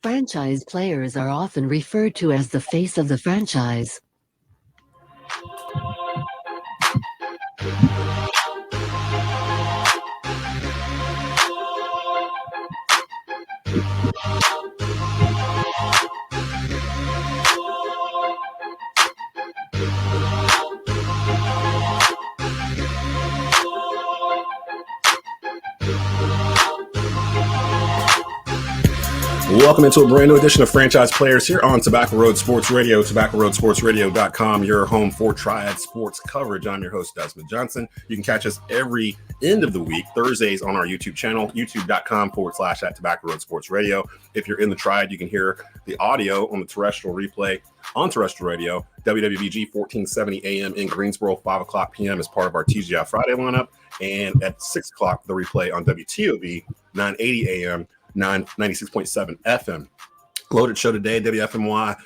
Franchise players are often referred to as the face of the franchise. Welcome into a brand new edition of Franchise Players here on Tobacco Road Sports Radio, TobaccoRoadSportsRadio.com, your home for Triad sports coverage. I'm your host, Desmond Johnson. You can catch us every end of the week, Thursdays, on our YouTube channel, youtube.com/@Tobacco Road Sports Radio. If you're in the Triad, you can hear the audio on the terrestrial replay on terrestrial radio, WWBG 1470 AM in Greensboro, 5 o'clock p.m. as part of our TGI Friday lineup, and at 6 o'clock, the replay on WTOB 980 AM. 96.7 FM. Loaded show today. WFMY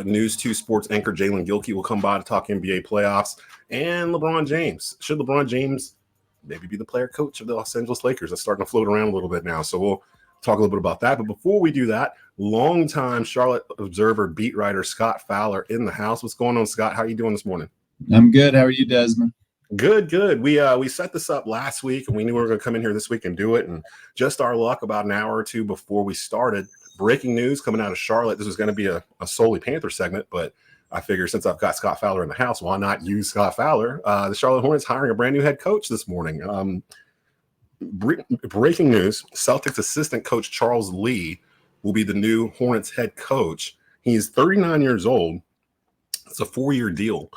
News 2 Sports Anchor Jaelen Gilkey will come by to talk NBA playoffs and LeBron James. Should LeBron James maybe be the player coach of the Los Angeles Lakers? That's starting to float around a little bit now. So we'll talk a little bit about that. But before we do that, longtime Charlotte Observer beat writer Scott Fowler in the house. What's going on, Scott? How are you doing this morning? I'm good. How are you, Desmond? Good. We set this up last week, and we knew we were going to come in here this week and do it. And just our luck, about an hour or two before we started, breaking news coming out of Charlotte. This was going to be a solely Panther segment, but I figure since I've got Scott Fowler in the house, why not use Scott Fowler? The Charlotte Hornets hiring a brand new head coach this morning. Breaking news: Celtics assistant coach Charles Lee will be the new Hornets head coach. He's 39 years old. It's a 4-year deal.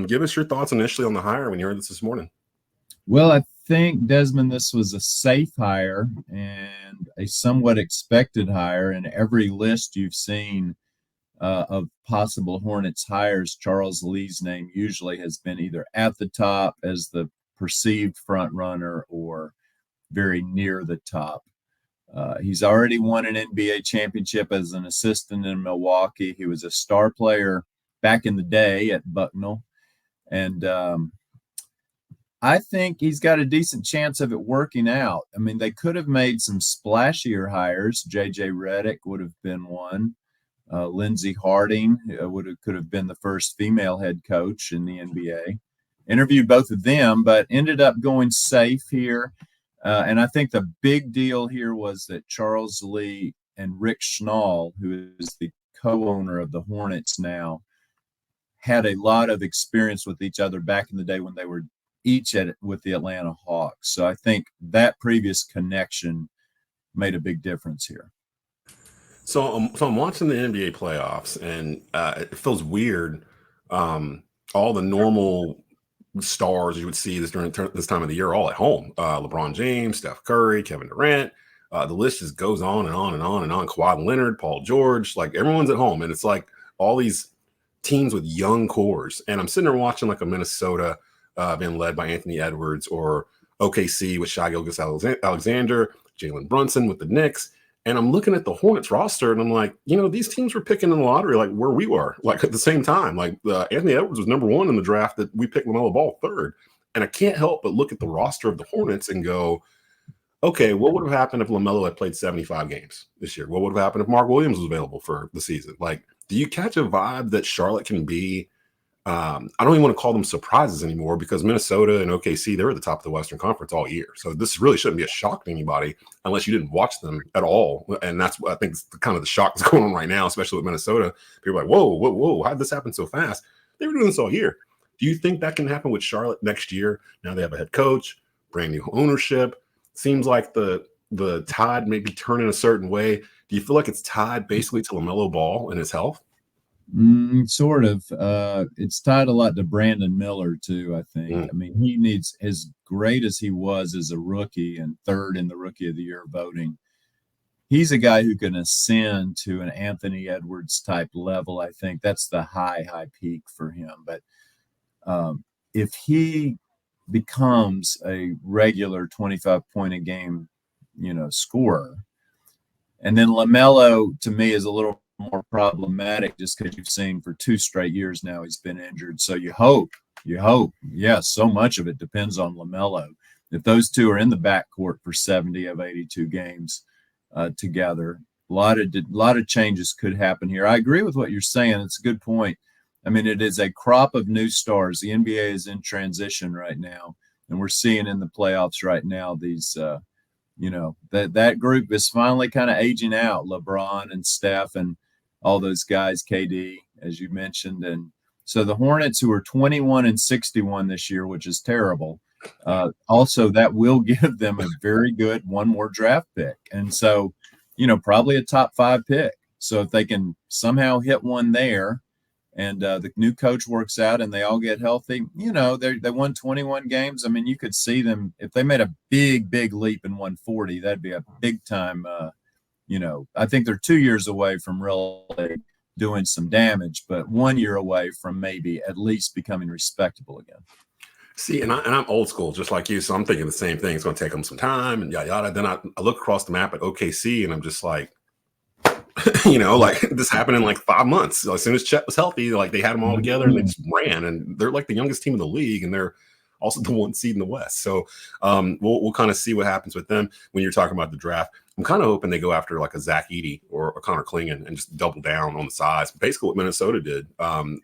Give us your thoughts initially on the hire when you heard this morning. Well, I think, Desmond, this was a safe hire and a somewhat expected hire. In every list you've seen of possible Hornets hires, Charles Lee's name usually has been either at the top as the perceived front runner or very near the top. He's already won an NBA championship as an assistant in Milwaukee. He was a star player back in the day at Bucknell. And I think he's got a decent chance of it working out. I mean, they could have made some splashier hires. J.J. Redick would have been one. Lindsey Harding could have been the first female head coach in the NBA. Interviewed both of them, but ended up going safe here. And I think the big deal here was that Charles Lee and Rick Schnall, who is the co-owner of the Hornets now, had a lot of experience with each other back in the day when they were each with the Atlanta Hawks. So I think that previous connection made a big difference here. So I'm watching the NBA playoffs, and it feels weird. All the normal stars you would see during this time of the year are all at home. LeBron James, Steph Curry, Kevin Durant. The list just goes on and on and on and on. Kawhi Leonard, Paul George, like everyone's at home. And it's like all these teams with young cores. And I'm sitting there watching like a Minnesota being led by Anthony Edwards, or OKC with Shai Gilgeous-Alexander, Jalen Brunson with the Knicks. And I'm looking at the Hornets roster, and I'm like, these teams were picking in the lottery like where we were, like at the same time. Like Anthony Edwards was number 1 in the draft, that we picked LaMelo Ball 3rd. And I can't help but look at the roster of the Hornets and go, okay, what would have happened if LaMelo had played 75 games this year? What would have happened if Mark Williams was available for the season? Like, do you catch a vibe that Charlotte can be? I don't even want to call them surprises anymore, because Minnesota and OKC, they were at the top of the Western Conference all year. So this really shouldn't be a shock to anybody unless you didn't watch them at all. And that's what I think is kind of the shock that's going on right now, especially with Minnesota. People are like, whoa, how did this happen so fast? They were doing this all year. Do you think that can happen with Charlotte next year? Now they have a head coach, brand new ownership. Seems like the tide may be turning a certain way. Do you feel like it's tied basically to LaMelo Ball and his health? Sort of. It's tied a lot to Brandon Miller, too, I think. I mean, he needs, as great as he was as a rookie and 3rd in the Rookie of the Year voting, he's a guy who can ascend to an Anthony Edwards type level. I think that's the high peak for him. But if he becomes a regular 25-point-a-game, scorer, and then LaMelo, to me, is a little more problematic just because you've seen for 2 straight years now he's been injured. So you hope. Yes, so much of it depends on LaMelo. If those two are in the backcourt for 70 of 82 games together, lot of changes could happen here. I agree with what you're saying. It's a good point. I mean, it is a crop of new stars. The NBA is in transition right now, and we're seeing in the playoffs right now these that group is finally kind of aging out. LeBron and Steph and all those guys, KD, as you mentioned, and so the Hornets, who are 21-61 this year, which is terrible. Also, that will give them a very good one more draft pick, and so probably a top 5 pick. So if they can somehow hit one there, and the new coach works out, and they all get healthy, they won 21 games. I mean, you could see them if they made a big leap and won 40. That'd be a big time. I think they're 2 years away from really doing some damage, but 1 year away from maybe at least becoming respectable again. See, and I'm old school, just like you, so I'm thinking the same thing. It's going to take them some time, and yada yada. Then I look across the map at OKC, and I'm just like, like this happened in like 5 months. So as soon as Chet was healthy, like they had them all together and they just ran, and they're like the youngest team in the league, and they're also the 1 seed in the West. So we'll kind of see what happens with them when you're talking about the draft. I'm kind of hoping they go after like a Zach Edey or a Connor Klingon and just double down on the size. Basically what Minnesota did,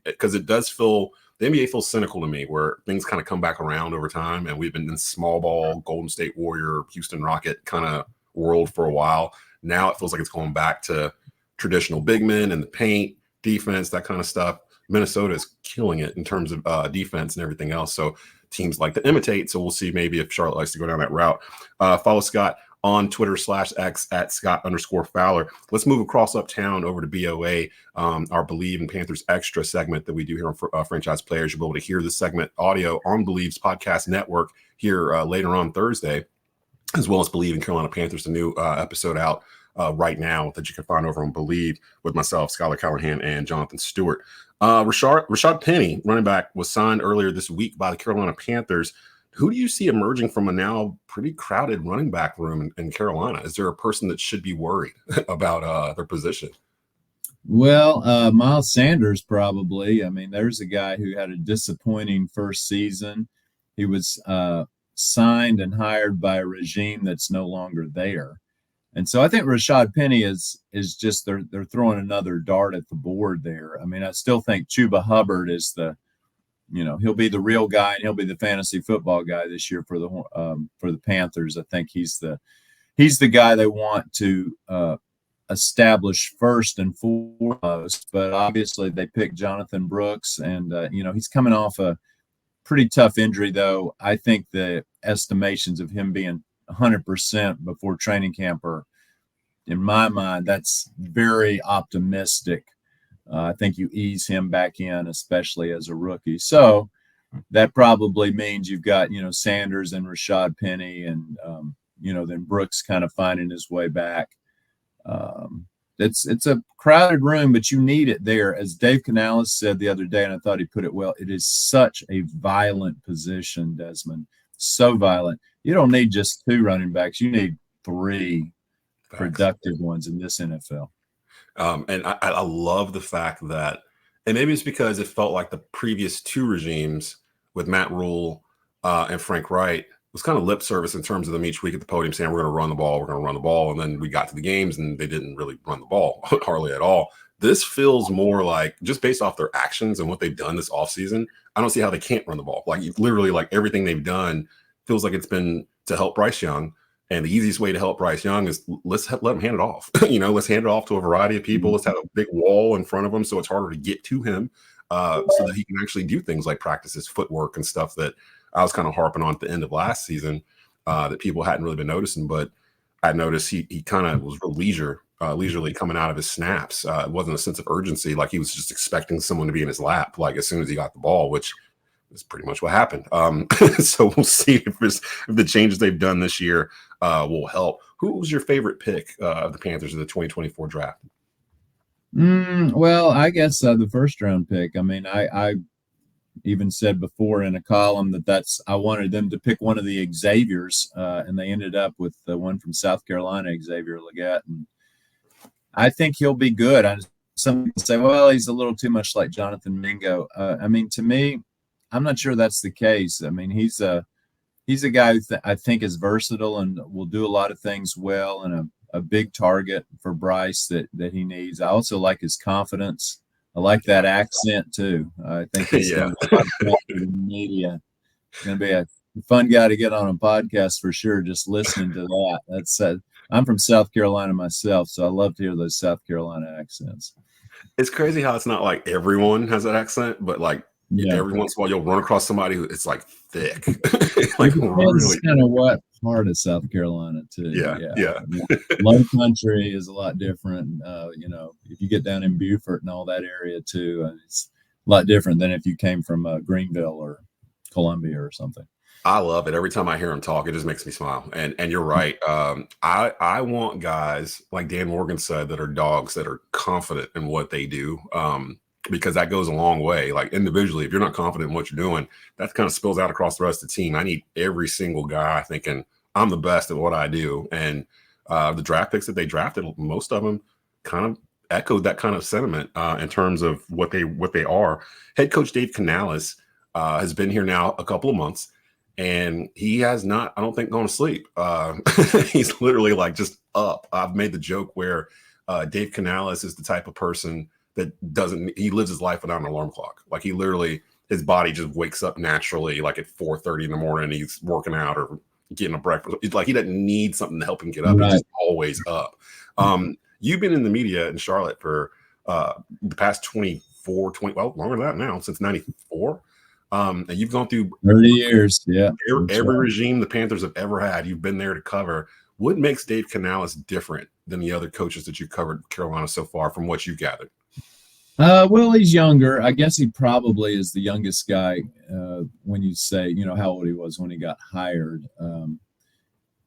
because it does feel the NBA feels cynical to me, where things kind of come back around over time, and we've been in small ball, Golden State Warrior, Houston Rocket kind of world for a while. Now it feels like it's going back to traditional big men and the paint, defense, that kind of stuff. Minnesota is killing it in terms of defense and everything else. So teams like to imitate. So we'll see maybe if Charlotte likes to go down that route. Follow Scott on Twitter /X at Scott_Fowler. Let's move across uptown over to BOA, our Believe in Panthers Extra segment that we do here on Franchise Players. You'll be able to hear this segment audio on Believe's podcast network here later on Thursday, as well as Believe in Carolina Panthers, the new episode out right now that you can find over on Believe with myself, Skylar Callahan, and Jonathan Stewart. Rashad Penny, running back, was signed earlier this week by the Carolina Panthers. Who do you see emerging from a now pretty crowded running back room in Carolina? Is there a person that should be worried about their position? Well, Miles Sanders probably. I mean, there's a guy who had a disappointing first season. He was signed and hired by a regime that's no longer there. And so I think Rashad Penny is just they're throwing another dart at the board there. I mean, I still think Chuba Hubbard is he'll be the real guy, and he'll be the fantasy football guy this year for the Panthers. I think he's the guy they want to establish first and foremost. But obviously they picked Jonathan Brooks, and he's coming off a pretty tough injury, though. I think the estimations of him being 100% before training camp are, in my mind, that's very optimistic. I think you ease him back in, especially as a rookie. So that probably means you've got, Sanders and Rashad Penny, and, then Brooks kind of finding his way back. It's a crowded room, but you need it there. As Dave Canales said the other day, and I thought he put it well, it is such a violent position, Desmond. So violent. You don't need just 2 running backs. You need 3 productive ones in this NFL. And I love the fact that, and maybe it's because it felt like the previous 2 regimes with Matt Rule and Frank Wright was kind of lip service in terms of them each week at the podium saying, we're going to run the ball. And then we got to the games and they didn't really run the ball hardly at all. This feels more like, just based off their actions and what they've done this offseason, I don't see how they can't run the ball. Like literally, like everything they've done feels like it's been to help Bryce Young. And the easiest way to help Bryce Young is let him hand it off. Let's hand it off to a variety of people. Let's have a big wall in front of him so it's harder to get to him, so that he can actually do things like practice his footwork and stuff that I was kind of harping on at the end of last season that people hadn't really been noticing. But I noticed he kind of was real leisurely coming out of his snaps. It wasn't a sense of urgency, like he was just expecting someone to be in his lap, like as soon as he got the ball, which is pretty much what happened. So we'll see if the changes they've done this year will help. Who was your favorite pick of the Panthers in the 2024 draft? Well, I guess the first round pick. I mean, I even said before in a column that I wanted them to pick one of the Xaviers, and they ended up with the one from South Carolina, Xavier Legette, and I think he'll be good. Some people say, well, he's a little too much like Jonathan Mingo. I mean, to me, I'm not sure that's the case. I mean, he's a guy who I think is versatile and will do a lot of things well, and a big target for Bryce that he needs. I also like his confidence. I like that accent too. I think he's Yeah. going to be in the media. Going to be a fun guy to get on a podcast for sure. Just listening to that. That's I'm from South Carolina myself, so I love to hear those South Carolina accents. It's crazy how it's not like everyone has that accent, but like Yeah. every once in a while you'll run across somebody who it's like thick. Like like really. kind of what part of South Carolina too. Yeah. Low country is a lot different. You know, if you get down in Beaufort and all that area too, it's a lot different than if you came from Greenville or Columbia or something. I love it. Every time I hear him talk, it just makes me smile. And you're right. I want guys like Dan Morgan said that are dogs that are confident in what they do. Because that goes a long way. Like individually, if you're not confident in what you're doing, that kind of spills out across the rest of the team. I need every single guy thinking I'm the best at what I do. And the draft picks that they drafted, most of them kind of echoed that kind of sentiment in terms of what they are. Head coach Dave Canales has been here now a couple of months. And he has not, I don't think, gone to sleep. He's literally like just up. I've made the joke where Dave Canales is the type of person that he lives his life without an alarm clock. Like he literally, his body just wakes up naturally, like at 4:30 in the morning. He's working out or getting a breakfast. It's like he doesn't need something to help him get up. Right. He's just always up. You've been in the media in Charlotte for the past 20, longer than that now, since 94. And you've gone through 30 years. Yeah. Every regime the Panthers have ever had, you've been there to cover. What makes Dave Canales different than the other coaches that you covered Carolina so far from what you gathered? Well, he's younger. I guess he probably is the youngest guy when you say, you know, how old he was when he got hired.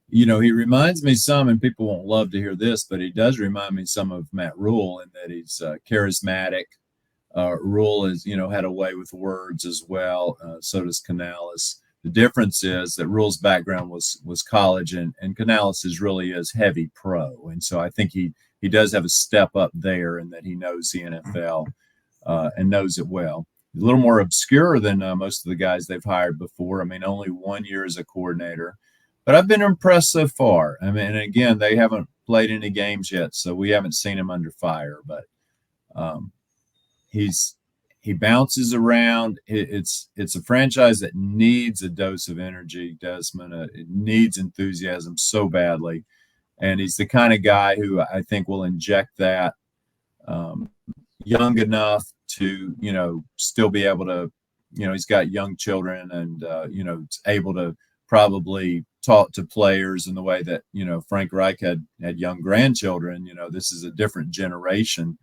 You know, he reminds me some, and people won't love to hear this, but he does remind me some of Matt Rule in that he's charismatic. Rule is, you know, had a way with words as well. So does Canales. The difference is that Rule's background was college, and Canales really is heavy pro. And so I think he does have a step up there in that he knows the NFL and knows it well. He's a little more obscure than most of the guys they've hired before. I mean, only 1 year as a coordinator. But I've been impressed so far. I mean, and again, they haven't played any games yet, so we haven't seen him under fire. But he bounces around. It's a franchise that needs a dose of energy, Desmond. It needs enthusiasm so badly. And he's the kind of guy who I think will inject that young enough to, you know, still be able to, you know, he's got young children and, you know, able to probably talk to players in the way that, you know, Frank Reich had young grandchildren. You know, this is a different generation.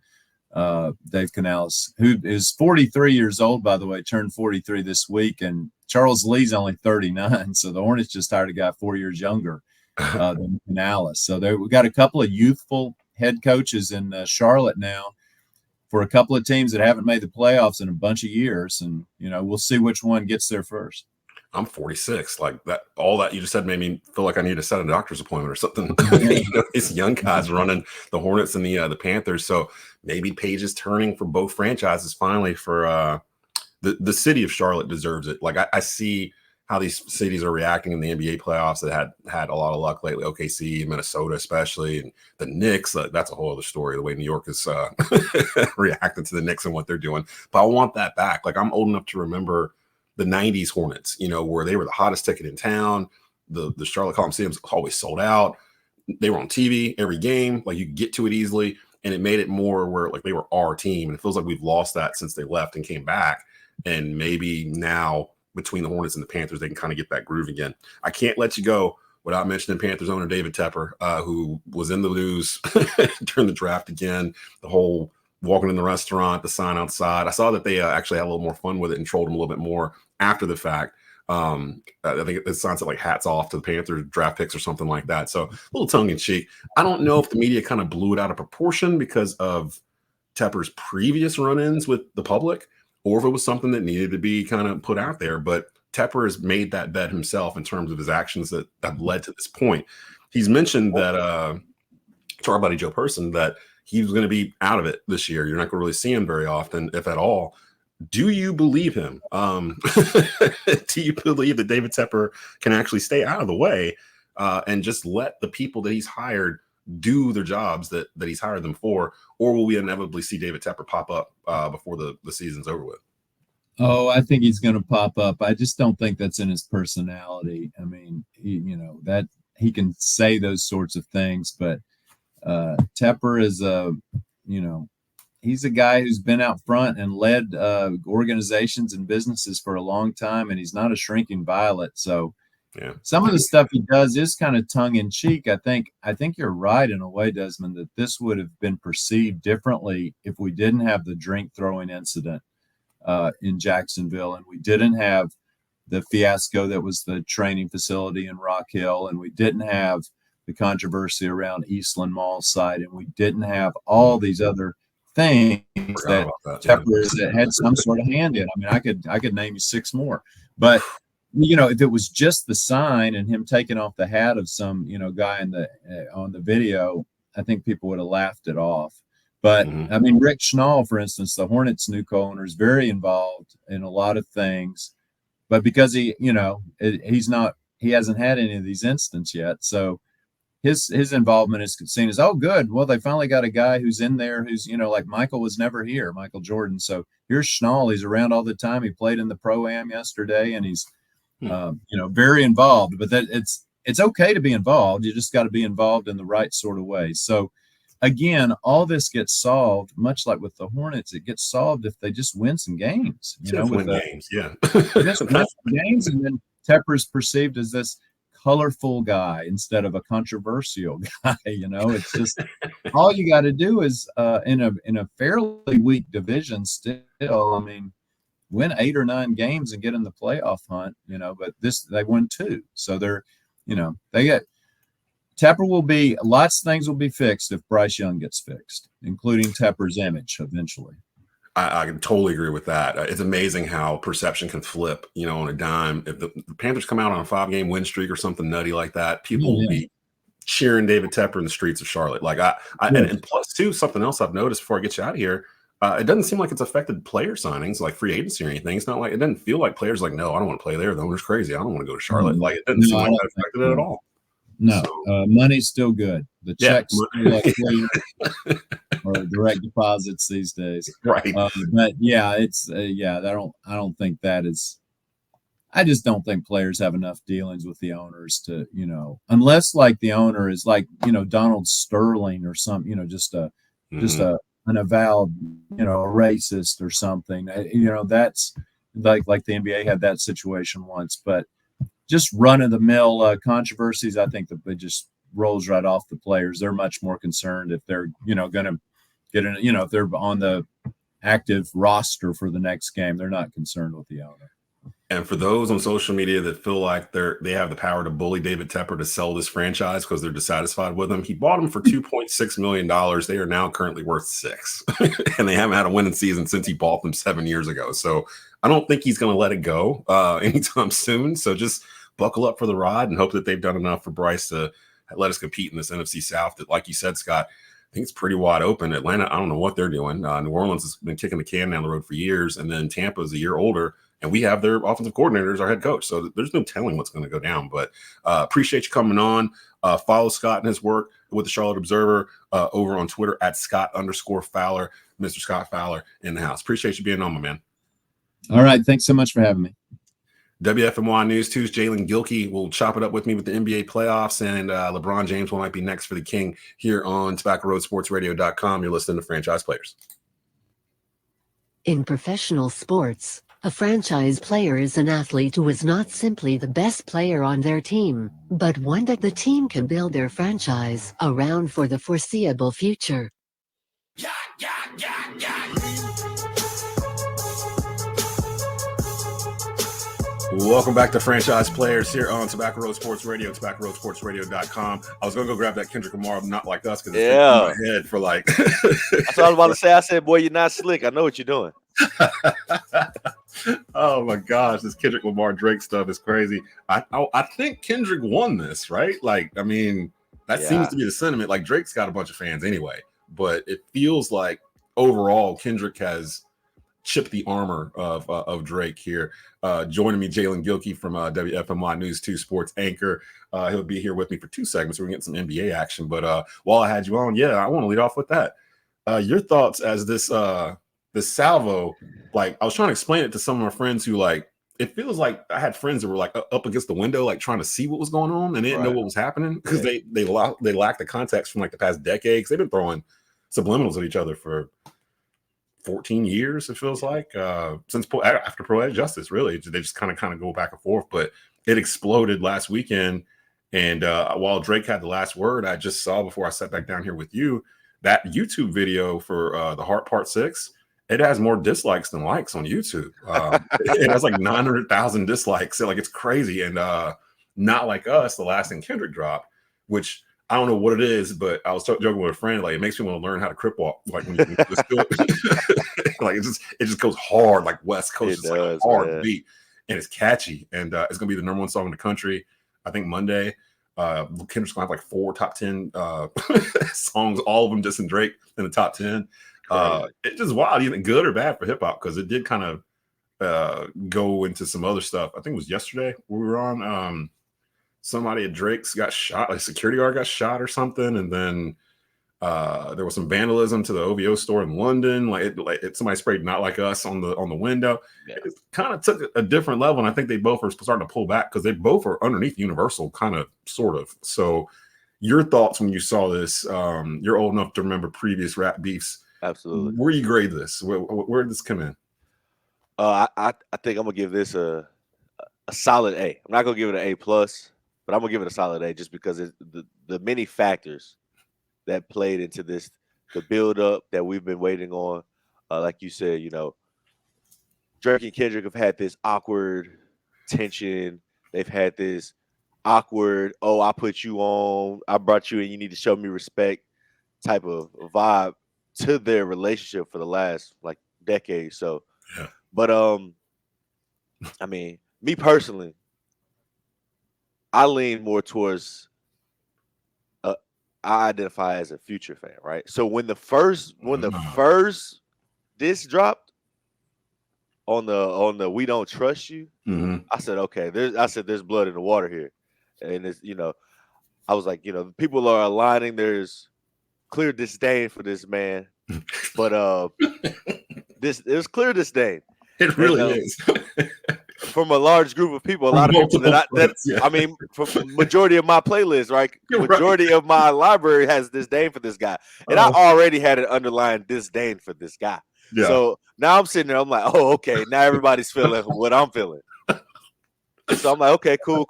Dave Canales, who is 43 years old, by the way, turned 43 this week, and Charles Lee's only 39. So the Hornets just hired a guy 4 years younger than Canales. So we've got a couple of youthful head coaches in Charlotte now for a couple of teams that haven't made the playoffs in a bunch of years. And, you know, we'll see which one gets there first. I'm 46. Like that, all that you just said made me feel like I need to set a doctor's appointment or something. You know, these young guys running the Hornets and the Panthers. So maybe page is turning for both franchises finally. For the city of Charlotte deserves it. Like I see how these cities are reacting in the NBA playoffs that had a lot of luck lately. OKC, Minnesota, especially, and the Knicks. That's a whole other story. The way New York is reacting to the Knicks and what they're doing. But I want that back. Like I'm old enough to remember the 90s Hornets, you know, where they were the hottest ticket in town. The Charlotte Coliseum's always sold out. They were on TV every game. Like you could get to it easily. And it made it more where like they were our team. And it feels like we've lost that since they left and came back. And maybe now between the Hornets and the Panthers, they can kind of get that groove again. I can't let you go without mentioning Panthers owner David Tepper, who was in the news during the draft again. The whole walking in the restaurant, the sign outside. I saw that they actually had a little more fun with it and trolled him a little bit more after the fact. I think it sounds like hats off to the Panthers draft picks or something like that. So a little tongue in cheek. I don't know if the media kind of blew it out of proportion because of Tepper's previous run-ins with the public, or if it was something that needed to be kind of put out there. But Tepper has made that bet himself in terms of his actions that have led to this point. He's mentioned that to our buddy Joe Person that he was going to be out of it this year. You're not going to really see him very often, if at all. Do you believe him? Do you believe that David Tepper can actually stay out of the way and just let the people that he's hired do their jobs that he's hired them for, or will we inevitably see David Tepper pop up before the season's over with? Oh, I think he's going to pop up. I just don't think that's in his personality. I mean, that he can say those sorts of things, but Tepper is he's a guy who's been out front and led organizations and businesses for a long time, and he's not a shrinking violet. So yeah, some of the stuff he does is kind of tongue in cheek. I think you're right in a way, Desmond, that this would have been perceived differently if we didn't have the drink throwing incident in Jacksonville, and we didn't have the fiasco that was the training facility in Rock Hill, and we didn't have the controversy around Eastland Mall site, and we didn't have all these other things that Tepper had some sort of hand in. I mean, I could name you 6 more, but if it was just the sign and him taking off the hat of some guy on the video, I think people would have laughed it off. But I mean, Rick Schnall, for instance, the Hornets' new co-owner, is very involved in a lot of things, but because he hasn't had any of these incidents yet, so his involvement is seen as, oh, good. Well, they finally got a guy who's in there who's, like Michael was never here, Michael Jordan. So here's Schnall. He's around all the time. He played in the Pro-Am yesterday, and he's, very involved. But that it's okay to be involved. You just got to be involved in the right sort of way. So again, all this gets solved, much like with the Hornets. It gets solved if they just win some games. Games, yeah. Just win some games, and then Tepper's perceived as this colorful guy instead of a controversial guy. It's just all you got to do is in a fairly weak division still. I mean, win 8 or 9 games and get in the playoff hunt. But they won 2, so they're they get. Tepper will be lots of things will be fixed if Bryce Young gets fixed, including Tepper's image eventually. I can totally agree with that. It's amazing how perception can flip, on a dime. If the Panthers come out on a 5-game win streak or something nutty like that, people will be cheering David Tepper in the streets of Charlotte. Like and plus too, something else I've noticed before I get you out of here, it doesn't seem like it's affected player signings like free agency or anything. It's not like it doesn't feel like players like, no, I don't want to play there. The owner's crazy. I don't want to go to Charlotte. Like it doesn't seem like that affected it at all. No, money's still good. The checks or direct deposits these days, right? But yeah, it's I don't think that is. I just don't think players have enough dealings with the owners to unless like the owner is like Donald Sterling or some just an avowed racist or something. That's like the NBA had that situation once, but. Just run-of-the-mill controversies, I think that it just rolls right off the players. They're much more concerned if they're, going to get in, if they're on the active roster for the next game. They're not concerned with the owner. And for those on social media that feel like they have the power to bully David Tepper to sell this franchise because they're dissatisfied with him, he bought them for $2.6 million. They are now currently worth $6, and they haven't had a winning season since he bought them 7 years ago. So I don't think he's going to let it go anytime soon. So just buckle up for the ride and hope that they've done enough for Bryce to let us compete in this NFC South that, like you said, Scott, I think it's pretty wide open. Atlanta, I don't know what they're doing. New Orleans has been kicking the can down the road for years, and then Tampa is a year older, and we have their offensive coordinator as our head coach. So there's no telling what's going to go down. But appreciate you coming on. Follow Scott and his work with the Charlotte Observer over on Twitter at Scott_Fowler, Mr. Scott Fowler in the house. Appreciate you being on, my man. All right. Thanks so much for having me. WFMY News 2's Jaelen Gilkey will chop it up with me with the NBA playoffs, and LeBron James might be next for the King here on TobaccoRoadSportsRadio.com. You're listening to Franchise Players. In professional sports, a franchise player is an athlete who is not simply the best player on their team, but one that the team can build their franchise around for the foreseeable future. Welcome back to Franchise Players here on Tobacco Road Sports Radio, TobaccoRoadSportsRadio.com. I was going to go grab that Kendrick Lamar, Not Like Us, because it's been in my head for like... That's what I was about to say. I said, boy, you're not slick. I know what you're doing. Oh, my gosh. This Kendrick Lamar Drake stuff is crazy. I think Kendrick won this, right? Like, I mean, that seems to be the sentiment. Like, Drake's got a bunch of fans anyway, but it feels like overall Kendrick has chip the armor of Drake here. Joining me, Jaelen Gilkey from WFMY News 2 Sports Anchor. He'll be here with me for 2 segments. We're going to get some NBA action. But while I had you on, I want to lead off with that. Your thoughts as this salvo, like I was trying to explain it to some of my friends who it feels like I had friends that were like up against the window, like trying to see what was going on and they didn't know what was happening because they lacked the context from like the past decades. They've been throwing subliminals at each other for 14 years, it feels like, since after Poetic Justice, really. They just kind of go back and forth, but it exploded last weekend. And while Drake had the last word, I just saw before I sat back down here with you that YouTube video for the Heart Part 6. It has more dislikes than likes on YouTube. It has like 900,000 dislikes. So, it's crazy. And not like us, the last thing Kendrick dropped, which I don't know what it is, but I was joking with a friend. Like, it makes me want to learn how to crip walk. Like, when you just do it, like it just goes hard, like West Coast, just like a hard beat, and it's catchy. And it's gonna be the #1 song in the country. I think Monday. Kendrick's gonna have like 4 top 10 songs, all of them just in Drake in the top 10. It's just wild, even good or bad for hip hop, because it did kind of go into some other stuff. I think it was yesterday we were on. Somebody at Drake's got shot, like a security guard got shot or something, and then there was some vandalism to the OVO store in London. Somebody sprayed "Not Like Us" on the window. Yeah. It kind of took a different level, and I think they both are starting to pull back because they both are underneath Universal, kind of, sort of. So, your thoughts when you saw this? You're old enough to remember previous rap beefs. Absolutely. Where do you grade this? Where did this come in? I think I'm gonna give this a solid A. I'm not gonna give it an A+, but I'm gonna give it a solid A just because the many factors that played into this, the build up that we've been waiting on. Like you said, Drake and Kendrick have had this awkward tension. They've had this awkward, I put you on, I brought you in, you need to show me respect type of vibe to their relationship for the last decade. So, but I mean, me personally, I lean more towards I identify as a Future fan, right? So when the first diss dropped on the "We Don't Trust You," I said, okay, there's blood in the water here, and it's I was like, people are aligning. There's clear disdain for this man, but there's clear disdain. It really is. From a large group of people, a lot of people I mean, from majority of my playlist, right? Majority of my library has disdain for this guy. And I already had an underlying disdain for this guy. Yeah. So now I'm sitting there, I'm like, oh, okay, now everybody's feeling what I'm feeling. So I'm like, okay, cool.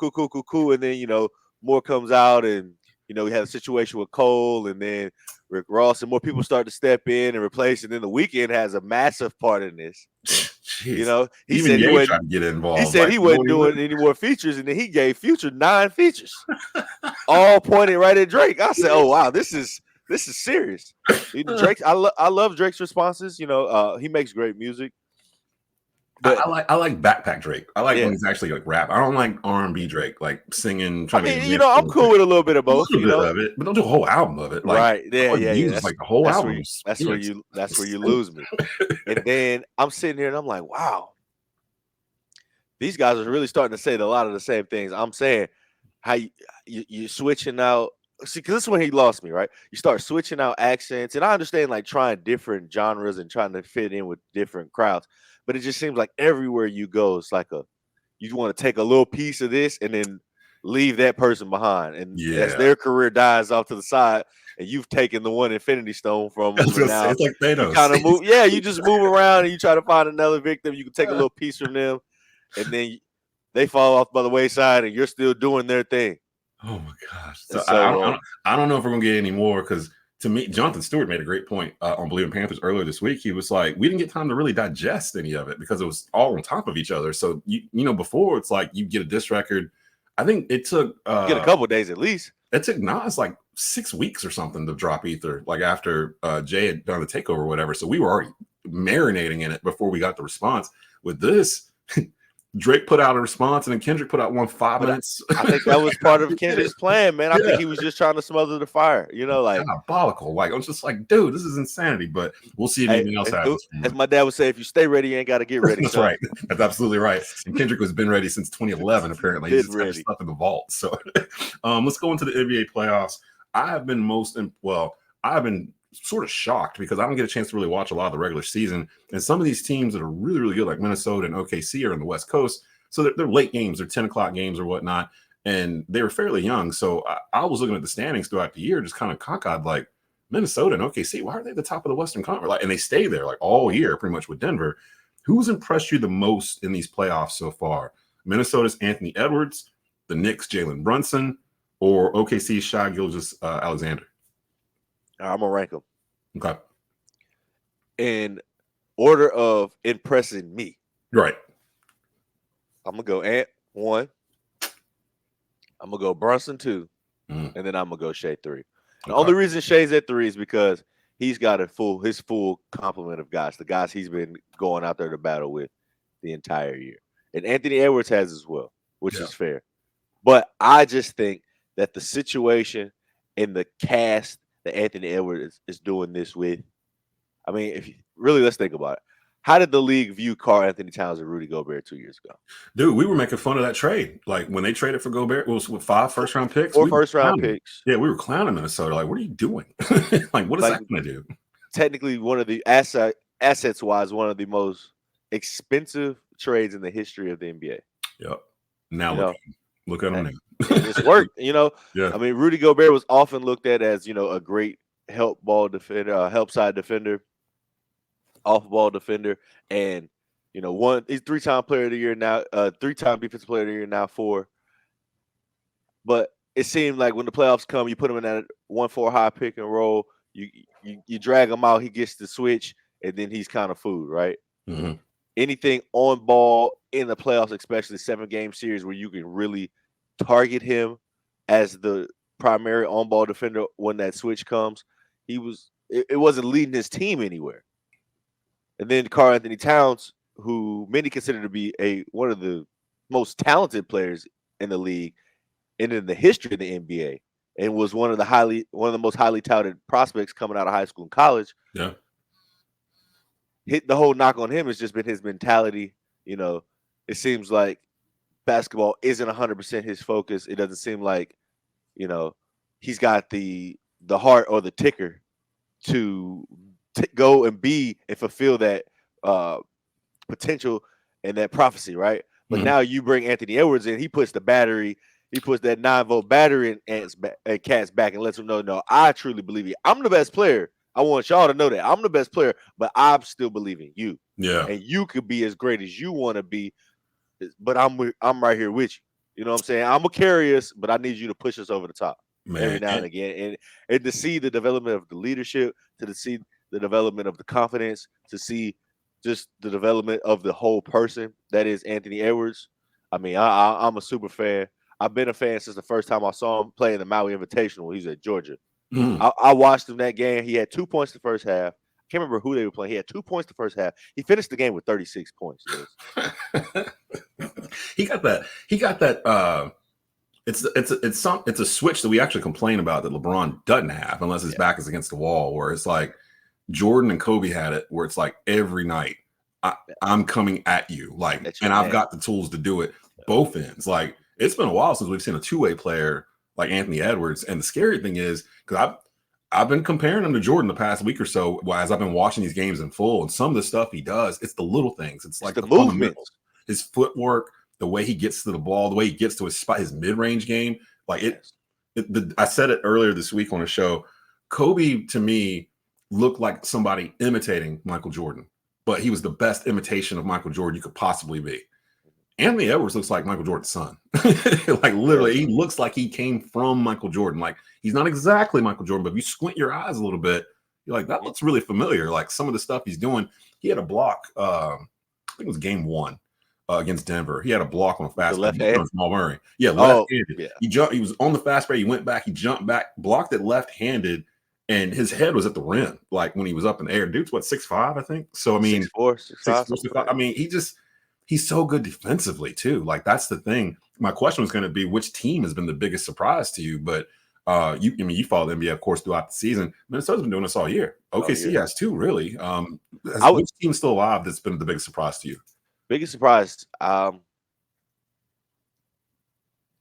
And then, more comes out, and, we had a situation with Cole and then Rick Ross, and more people start to step in and replace. And then The Weeknd has a massive part in this. Jeez. He said he wasn't trying to get involved. He said he wasn't doing any more features, and then he gave Future 9 features, all pointed right at Drake. I said, "Oh wow, this is serious." Drake, I love Drake's responses. He makes great music. But I like backpack Drake. I like when he's actually rap. I don't like R&B Drake, like singing. I'm cool with a little bit of both. A little bit of it, but don't do a whole album of it. Right? Yeah. That's like the whole album. That's where you lose me. And then I'm sitting here and I'm like, wow, these guys are really starting to say a lot of the same things I'm saying. How you switching out? See, because this is when he lost me, right? You start switching out accents, and I understand trying different genres and trying to fit in with different crowds. But it just seems like everywhere you go, it's like you want to take a little piece of this and then leave that person behind. And as their career dies off to the side, and you've taken the one Infinity Stone from them, now it's like Thanos. Kind of move. Yeah, you just move around and you try to find another victim. You can take a little piece from them, and then they fall off by the wayside, and you're still doing their thing. Oh my gosh! So I don't know if we're gonna get any more, because to me, Jonathan Stewart made a great point on Believe in Panthers earlier this week. He was like, we didn't get time to really digest any of it because it was all on top of each other. So, before it's like you get a diss record. I think it took get a couple of days at least. It took Nas like 6 weeks or something to drop Ether, like after Jay had done the takeover or whatever. So we were already marinating in it before we got the response. With this, Drake put out a response, and then Kendrick put out one 5 But minutes. I think that was part of Kendrick's plan, man. I Yeah. think he was just trying to smother the fire. Like diabolical. Like I was just like, dude, this is insanity. But we'll see if anything else happens. As my dad would say, if you stay ready, you ain't got to get ready. That's son. right. That's absolutely right. And Kendrick has been ready since 2011. Apparently, he's just got his stuff in the vault. So, let's go into the NBA playoffs. I've been sort of shocked because I don't get a chance to really watch a lot of the regular season. And some of these teams that are really, really good, like Minnesota and OKC, are in the West Coast. So they're late games, they're 10 o'clock games or whatnot. And they were fairly young. So I was looking at the standings throughout the year, just kind of cockeyed, like Minnesota and OKC, why are they at the top of the Western Conference? And they stay there like all year, pretty much with Denver. Who's impressed you the most in these playoffs so far? Minnesota's Anthony Edwards, the Knicks' Jalen Brunson, or OKC's Shai Gilgeous-Alexander? I'm going to rank them. Okay. In order of impressing me. Right. I'm going to go Ant 1. I'm going to go Brunson 2. And then I'm going to go Shai 3. The only reason Shai's at 3 is because he's got his full complement of guys, the guys he's been going out there to battle with the entire year. And Anthony Edwards has as well, which is fair. But I just think that the situation and the cast that Anthony Edwards is doing this with, I mean, if you really, let's think about it. How did the league view Karl Anthony Towns and Rudy Gobert 2 years ago? Dude, we were making fun of that trade. Like when they traded for Gobert, it was with 5 first-round picks. 4 first-round picks. Yeah, we were clowning Minnesota. Like, what are you doing? Like, what is that going to do? Technically, one of the assets-wise, one of the most expensive trades in the history of the NBA. Yep. Now look at him now. It's worked, Yeah. I mean, Rudy Gobert was often looked at as, a great help defender, help side defender, off-ball defender, and he's 3-time player of the year now, 3-time defensive player of the year now, 4. But it seemed like when the playoffs come, you put him in that 1-4 high pick and roll, you drag him out, he gets the switch, and then he's kind of food, right? Mm-hmm. Anything on ball in the playoffs, especially 7-game series where you can really target him as the primary on-ball defender when that switch comes, it wasn't leading his team anywhere. And then Karl Anthony Towns, who many consider to be one of the most talented players in the league and in the history of the NBA, and was one of the most highly touted prospects coming out of high school and college. Yeah. The whole knock on him has just been his mentality. It seems like basketball isn't 100% his focus. It doesn't seem like, he's got the heart or the ticker to go and be and fulfill that potential and that prophecy, right? But now you bring Anthony Edwards in, he puts that 9-volt battery in Cat's back and lets him know, no, I truly believe you. I'm the best player. I want y'all to know that I'm the best player, but I'm still believing you. Yeah. And you could be as great as you want to be, but I'm right here with you. You know what I'm saying? I'm a carry us, but I need you to push us over the top every now and again. And to see the development of the leadership, to see the development of the confidence, to see just the development of the whole person that is Anthony Edwards. I mean, I'm a super fan. I've been a fan since the first time I saw him play in the Maui Invitational when he was at Georgia. I watched him that game. He had 2 points the first half. I can't remember who they were playing. He had 2 points the first half. He finished the game with 36 points. He got that. It's a switch that we actually complain about that LeBron doesn't have unless his back is against the wall, where it's like Jordan and Kobe had it, where it's like every night I'm coming at you, like, and I've got the tools to do it. Both ends. Like, it's been a while since we've seen a two-way player like Anthony Edwards. And the scary thing is, because I've been comparing him to Jordan the past week or so as I've been watching these games in full, and some of the stuff he does, it's the little things. It's like the movements, his footwork, the way he gets to the ball, the way he gets to his spot, his mid-range game. Like I said it earlier this week on a show, Kobe to me looked like somebody imitating Michael Jordan, but he was the best imitation of Michael Jordan you could possibly be. Anthony Edwards looks like Michael Jordan's son. Like, literally, he looks like he came from Michael Jordan. Like, he's not exactly Michael Jordan, but if you squint your eyes a little bit, you're like, that looks really familiar. Like, some of the stuff he's doing. He had a block, I think it was game 1 against Denver. He had a block on a fast break. Jamal Murray. Yeah, left-handed. Yeah. He was on the fast break. He went back. He jumped back, blocked it left-handed, and his head was at the rim, like, when he was up in the air. Dude's, 6'5", I think? So, I mean, 6'4", 6'5". I mean, he just – he's so good defensively too. Like that's the thing. My question was going to be, which team has been the biggest surprise to you? But you follow the NBA, of course, throughout the season. Minnesota's been doing this all year. OKC has too, really. Which team's still alive that's been the biggest surprise to you? Biggest surprise.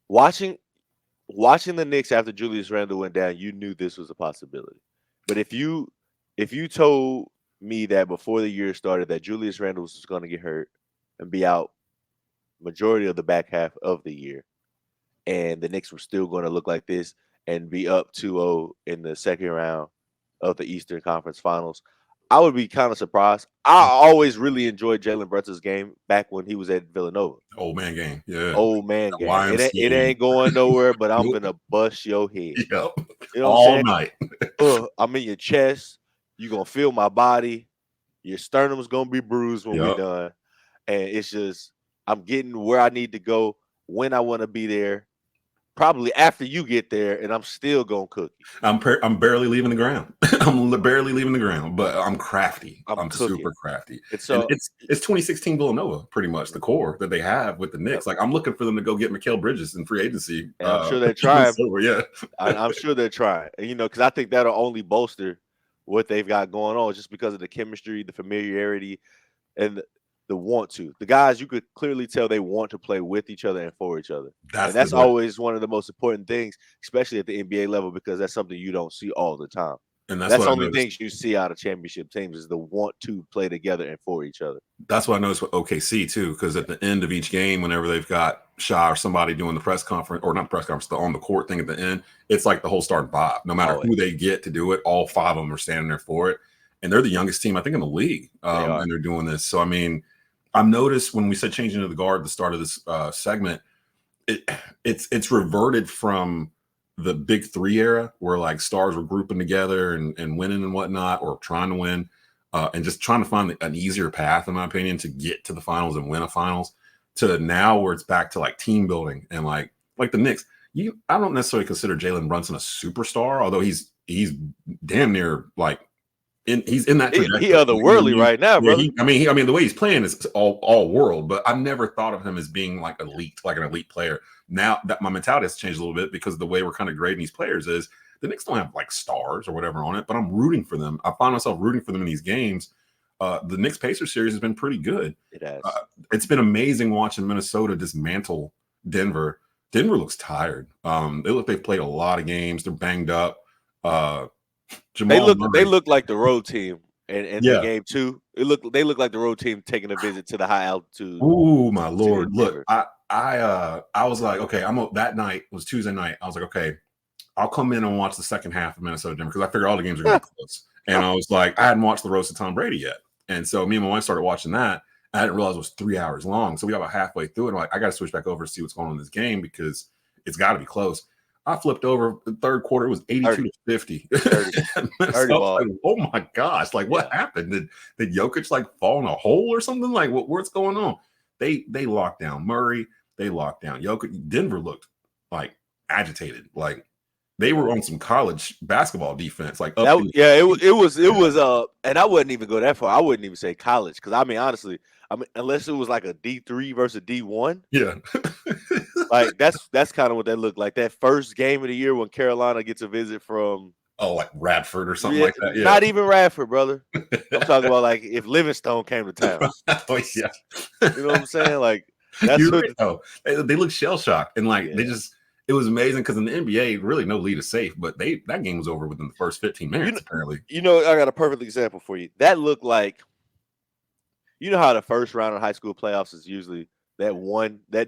Watching the Knicks after Julius Randle went down, you knew this was a possibility. But if you told me that before the year started that Julius Randle was going to get hurt and be out majority of the back half of the year, and the Knicks were still going to look like this and be up 2-0 in the second round of the Eastern Conference Finals, I would be kind of surprised. I always really enjoyed Jalen Brunson's game back when he was at Villanova. Old man game, yeah. Old man game. It ain't going nowhere, but I'm gonna bust your head. Yep. You know all night. I'm in your chest. You're gonna feel my body. Your sternum's gonna be bruised when we're done. And it's just I'm getting where I need to go when I want to be there. Probably after you get there, and I'm still gonna cook you. I'm barely leaving the ground. I'm barely leaving the ground, but I'm crafty. I'm super crafty. It's 2016 Villanova, pretty much the core that they have with the Knicks. Like I'm looking for them to go get Mikal Bridges in free agency. And I'm sure they're trying. Yeah, I'm sure they're trying. And because I think that'll only bolster what they've got going on, just because of the chemistry, the familiarity, and the want to. The guys, you could clearly tell they want to play with each other and for each other. That's always one of the most important things, especially at the NBA level, because that's something you don't see all the time. And that's the only things you see out of championship teams is the want to play together and for each other. That's what I noticed with OKC too, because at the end of each game, whenever they've got Shai or somebody doing the press conference, or not the press conference, the on the court thing at the end, it's like the whole starting five. No matter who they get to do it, all five of them are standing there for it. And they're the youngest team, I think, in the league. And they're doing this. So, I mean, I've noticed when we said changing to the guard at the start of this segment, it's reverted from the big three era where like stars were grouping together and winning and whatnot, or trying to win, and just trying to find an easier path, in my opinion, to get to the finals and win a finals, to now where it's back to like team building and like the Knicks. I don't necessarily consider Jalen Brunson a superstar, although he's damn near like he's in that trajectory. He otherworldly right now, bro. I mean, the way he's playing is all world, but I never thought of him as being like elite, like an elite player. Now that my mentality has changed a little bit because the way we're kind of grading these players is the Knicks don't have like stars or whatever on it, but I'm rooting for them. I find myself rooting for them in these games. The Knicks Pacers series has been pretty good. It has. It's been amazing watching Minnesota dismantle Denver. Denver looks tired. They've played a lot of games. They're banged up. They look like the road team in the game too. They look like the road team taking a visit to the high altitude. Ooh, my Lord. Look, I was like, okay, that night was Tuesday night. I was like, okay, I'll come in and watch the second half of Minnesota Denver because I figured all the games are going to be close. And I was like, I hadn't watched the roast of Tom Brady yet. And so me and my wife started watching that. I didn't realize it was 3 hours long. So we got about halfway through it. I'm like, I got to switch back over to see what's going on in this game because it's got to be close. I flipped over the third quarter. It was 82-50. 30 like, oh my gosh! Like, what happened? Did Jokic like fall in a hole or something? Like, what's going on? They locked down Murray. They locked down Jokic. Denver looked like agitated. Like they were on some college basketball defense. Like it was. And I wouldn't even go that far. I wouldn't even say college because I mean honestly, unless it was like a D3 versus D1. Yeah. Like that's kind of what that looked like. That first game of the year when Carolina gets a visit from like Radford or something like that. Yeah. Not even Radford, brother. I'm talking about like if Livingstone came to town. Oh yeah. You know what I'm saying? Like that's they look shell shocked and like they just. It was amazing because in the NBA, really no lead is safe, but that game was over within the first 15 minutes. Apparently, I got a perfect example for you. That looked like, how the first round of high school playoffs is usually that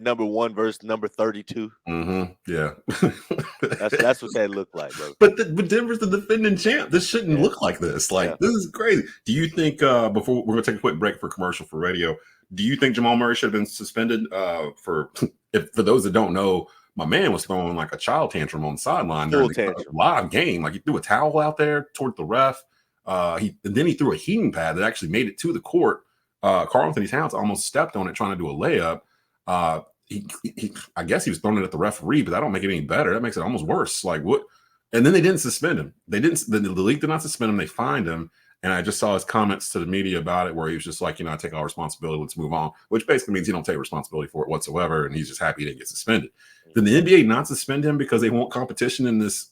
number 1 versus number 32. Mm-hmm. Yeah, that's what that looked like, bro. But Denver's the defending champ. This shouldn't look like this. Like this is crazy. Do you think before we're gonna take a quick break for commercial for radio? Do you think Jamal Murray should have been suspended for those that don't know? My man was throwing like a child tantrum on the sideline during the live game. Like he threw a towel out there toward the ref. Then he threw a heating pad that actually made it to the court. Karl Anthony Towns almost stepped on it trying to do a layup. I guess he was throwing it at the referee, but that don't make it any better. That makes it almost worse. Like what? And then they didn't suspend him. They didn't. The league did not suspend him. They fined him. And I just saw his comments to the media about it, where he was just like, I take all responsibility. Let's move on, which basically means he don't take responsibility for it whatsoever, and he's just happy he didn't get suspended. Did the NBA not suspend him because they want competition in this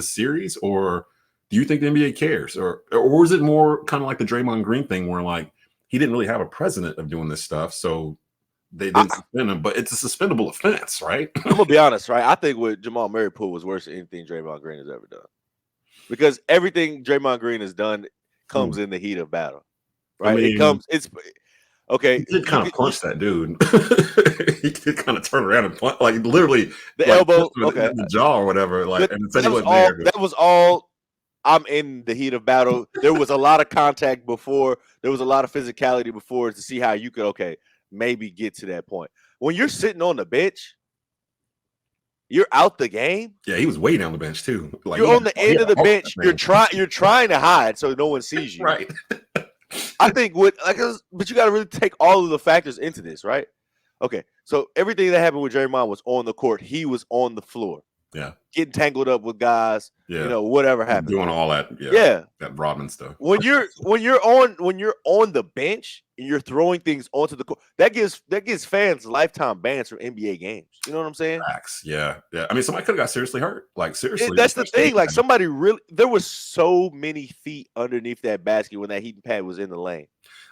series, or do you think the NBA cares, or is it more kind of like the Draymond Green thing, where like he didn't really have a precedent of doing this stuff, so they didn't suspend him, but it's a suspendable offense, right? I'm gonna be honest, right? I think what Jamal Murray pulled was worse than anything Draymond Green has ever done, because everything Draymond Green has done comes in the heat of battle, right? It's okay. He did kind of punch that dude. He did kind of turn around and punch, like literally the elbow, the jaw or whatever. Like, and that was all. I'm in the heat of battle. There was a lot of contact before. There was a lot of physicality before to see how you could maybe get to that point. When you're sitting on the bench, you're out the game. Yeah, he was waiting on the bench too. Like, you're on the end of the bench. You're trying to hide so no one sees you. Right. I think but you got to really take all of the factors into this, right? Okay, so everything that happened with Draymond was on the court. He was on the floor. Yeah, getting tangled up with guys. Yeah, whatever happened, doing all that. Yeah, that Rodman stuff. When you're on the bench and you're throwing things onto the court, that gives fans lifetime bans from NBA games. You know what I'm saying? Facts. Yeah. I mean, somebody could have got seriously hurt. Like, seriously, that's the thing. Like, somebody really. There was so many feet underneath that basket when that heating pad was in the lane.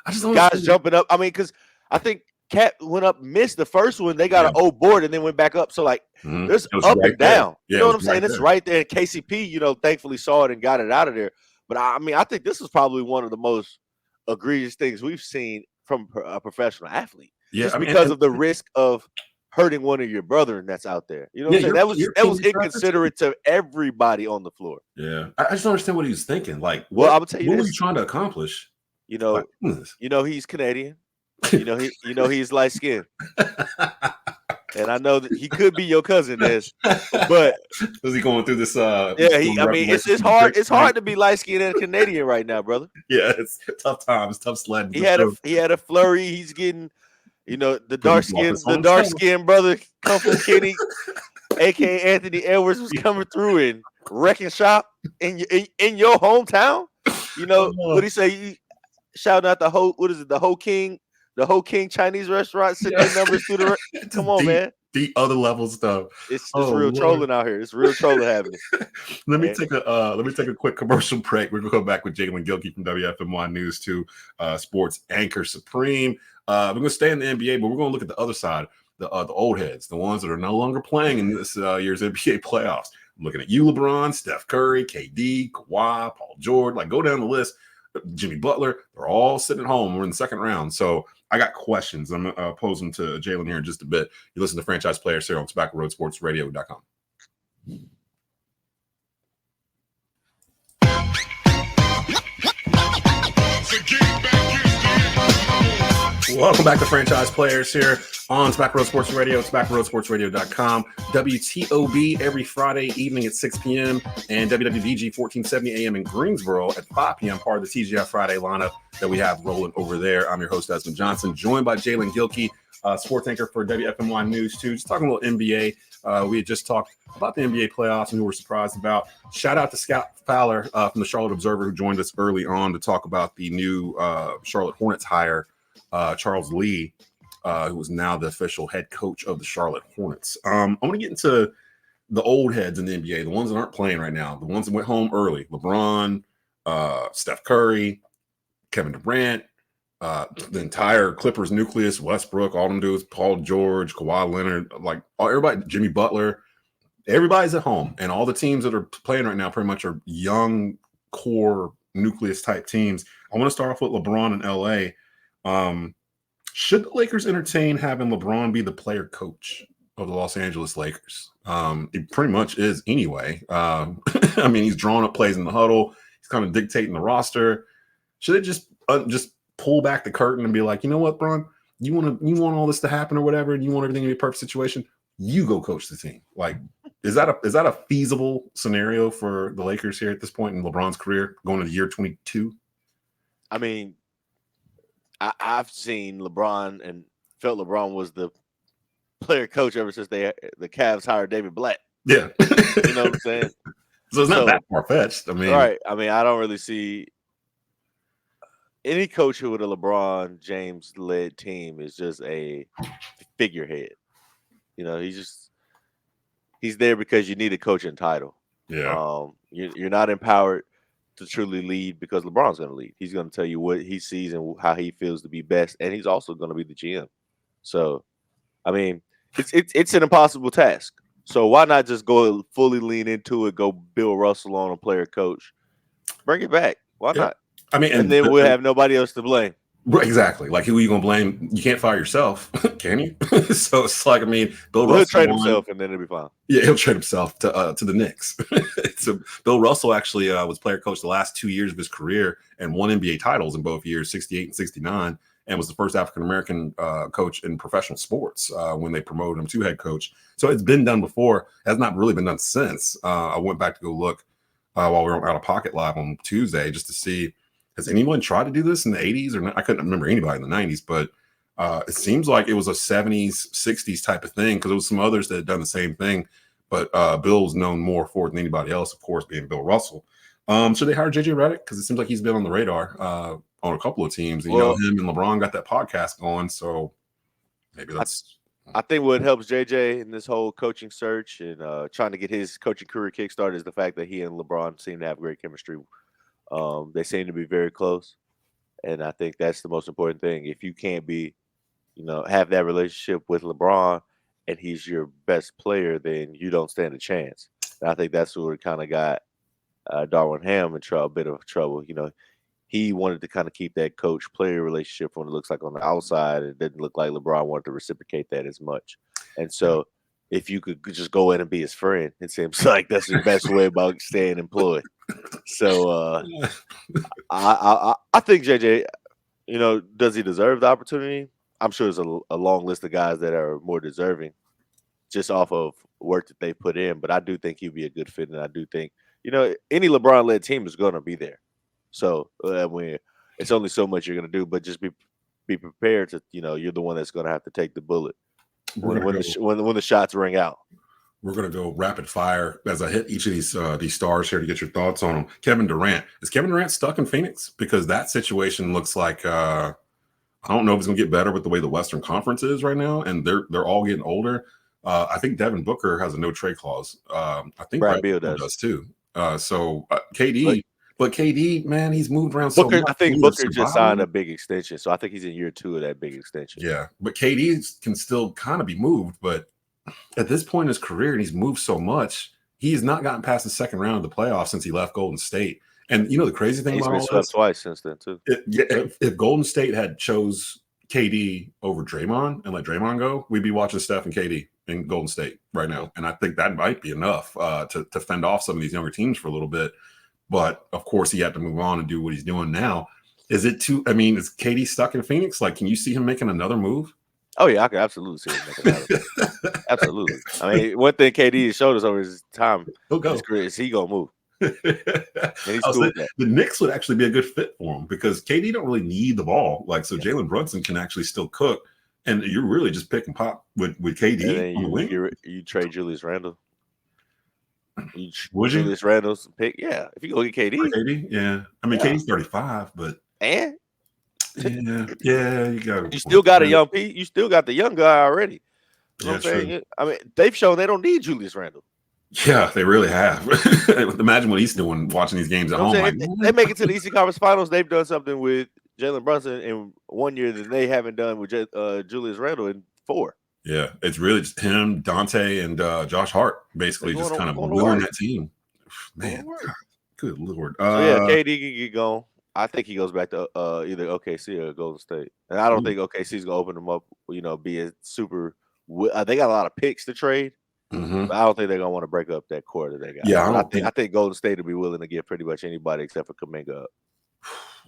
I just don't guys jumping up. I mean, because I think Cat went up, missed the first one. They got an old board and then went back up. So there's up and down. You know what I'm saying? It's right there. KCP, thankfully saw it and got it out of there. But I mean, I think this is probably one of the most egregious things we've seen from a professional athlete. Yeah, just because of the risk of hurting one of your brethren that's out there. You know what I'm saying? That was inconsiderate to everybody on the floor. Yeah, I just don't understand what he was thinking. Like, I'm gonna tell you what was he trying to accomplish? He's Canadian. He's light skinned. And I know that he could be your cousin, but is he going through this? It's hard. It's hard to be light skinned and Canadian right now, brother. Yeah, it's tough times, tough sledding. He had a flurry. He's getting, the dark skinned brother come from Kenny, aka Anthony Edwards, was coming through and wrecking shop in your hometown. What do you say? Shouting out the Ho King Chinese restaurant, sending their numbers through the. Come on, man. The other level stuff. It's real trolling out here. It's real trolling happening. Let me take a quick commercial break. We're gonna go back with Jaelen Gilkey from WFMY News to Sports Anchor Supreme. We're gonna stay in the NBA, but we're gonna look at the other side, the old heads, the ones that are no longer playing in this year's NBA playoffs. I'm looking at you, LeBron, Steph Curry, KD, Kawhi, Paul George. Like, go down the list. Jimmy Butler. They're all sitting at home. We're in the second round, so I got questions. I'm going to pose them to Jaelen here in just a bit. You listen to Franchise Players here on TobaccoRoadSportsRadio.com. Welcome back to Franchise Players here on Tobacco Road Sports Radio, TobaccoRoadSportsRadio.com, WTOB every Friday evening at 6 p.m. and WWVG 1470 a.m. in Greensboro at 5 p.m. Part of the TGI Friday lineup that we have rolling over there. I'm your host, Desmond Johnson, joined by Jaelen Gilkey, sports anchor for WFMY News 2. Just talking a little NBA. We had just talked about the NBA playoffs and who we're surprised about. Shout out to Scott Fowler from the Charlotte Observer, who joined us early on to talk about the new Charlotte Hornets hire, Charles Lee, who is now the official head coach of the Charlotte Hornets. I'm going to get into the old heads in the NBA, the ones that aren't playing right now, the ones that went home early. LeBron, Steph Curry, Kevin Durant, the entire Clippers nucleus, Westbrook, all them dudes, Paul George, Kawhi Leonard, like everybody, Jimmy Butler. Everybody's at home, and all the teams that are playing right now pretty much are young core nucleus type teams. I want to start off with LeBron in LA. Should the Lakers entertain having LeBron be the player coach of the Los Angeles Lakers? It pretty much is anyway. I mean, he's drawing up plays in the huddle. He's kind of dictating the roster. Should they just pull back the curtain and be like, you know what, Bron, you want all this to happen or whatever, and you want everything to be a perfect situation? You go coach the team. Like, is that a feasible scenario for the Lakers here at this point in LeBron's career, going into year 22? I mean, I've seen LeBron and felt LeBron was the player coach ever since the Cavs hired David Blatt. Yeah. You know what I'm saying? So it's not that far-fetched. I mean, right. I mean, I don't really see any coach with a LeBron James led team is just a figurehead. You know, he's there because you need a coaching title. Yeah. You're not empowered to truly lead because LeBron's going to lead. He's going to tell you what he sees and how he feels to be best, and he's also going to be the GM. So, I mean, it's an impossible task. So why not just go fully lean into it? Go Bill Russell on a player coach, bring it back. Why Yeah. not? I mean, And then we'll have nobody else to blame. Right, exactly. Like, who are you gonna blame? You can't fire yourself, can you? So it's like, I mean, Bill He'll Russell trade himself, and then it'll be fine. Yeah, he'll trade himself to the Knicks. So Bill Russell actually was player coach the last 2 years of his career and won NBA titles in both years, 68 and 69, and was the first African American coach in professional sports when they promoted him to head coach. So it's been done before, has not really been done since. I went back to go look while we were Out of Pocket Live on Tuesday just to see, has anyone tried to do this in the 80s or not? I couldn't remember anybody in the 90s, but it seems like it was a 70s, 60s type of thing because there was some others that had done the same thing. But Bill's known more for it than anybody else, of course, being Bill Russell. Should they hire JJ Redick? Because it seems like he's been on the radar on a couple of teams. And, Well, him and LeBron got that podcast going. So maybe that's. I think what helps JJ in this whole coaching search and trying to get his coaching career kickstarted is the fact that he and LeBron seem to have great chemistry. They seem to be very close. And I think that's the most important thing. If you can't be, have that relationship with LeBron and he's your best player, then you don't stand a chance. And I think that's what kind of got Darwin Ham in a bit of trouble. He wanted to kind of keep that coach-player relationship from what it looks like on the outside. It didn't look like LeBron wanted to reciprocate that as much. And so if you could just go in and be his friend, it seems like that's the best way about staying employed. So I think JJ, does he deserve the opportunity? I'm sure there's a long list of guys that are more deserving just off of work that they put in. But I do think he'd be a good fit. And I do think, any LeBron-led team is going to be there. So it's only so much you're going to do, but just be prepared to, you're the one that's going to have to take the bullet when the shots ring out. We're going to go rapid fire as I hit each of these stars here to get your thoughts on them. Kevin Durant. Is Kevin Durant stuck in Phoenix? Because that situation looks like I don't know if it's going to get better with the way the Western Conference is right now, and they're all getting older. I think Devin Booker has a no trade clause. I think Brad Beal does too. So KD, but KD, man, he's moved around so much. I think Booker just signed a big extension, so I think he's in year 2 of that big extension. Yeah, but KD can still kind of be moved, but at this point in his career, and he's moved so much, he's not gotten past the second round of the playoffs since he left Golden State. And the crazy thing about all swept this, twice since then too. If Golden State had chose KD over Draymond and let Draymond go, we'd be watching Steph and KD in Golden State right now. And I think that might be enough to fend off some of these younger teams for a little bit. But of course, he had to move on and do what he's doing now. Is KD stuck in Phoenix? Like, can you see him making another move? Oh yeah, I can absolutely see him making another move. Absolutely. I mean, one thing KD has showed us over his time in his career is he gonna move. And he's cool with that. The Knicks would actually be a good fit for him because KD don't really need the ball. Jalen Brunson can actually still cook, and you're really just pick and pop with KD on the wing. You trade Julius Randle. Would you? Julius Randle's pick, yeah. If you go get KD, yeah. I mean, KD's 35, but you got. You still got a young Pete. You still got the young guy already. You know what I'm saying? I mean, they've shown they don't need Julius Randle. Yeah, they really have. Imagine what he's doing watching these games at home. They make it to the Eastern Conference Finals. They've done something with Jalen Brunson in 1 year that they haven't done with Julius Randle in 4. Yeah, it's really just him, Dante, and Josh Hart basically just kind of willing that team. Man, God, good Lord. KD can get going. I think he goes back to either OKC or Golden State. And I don't think OKC's going to open them up, be a super – they got a lot of picks to trade. Mm-hmm. But I don't think they're going to want to break up that core that they got. Yeah, I think Golden State will be willing to give pretty much anybody except for Kuminga up.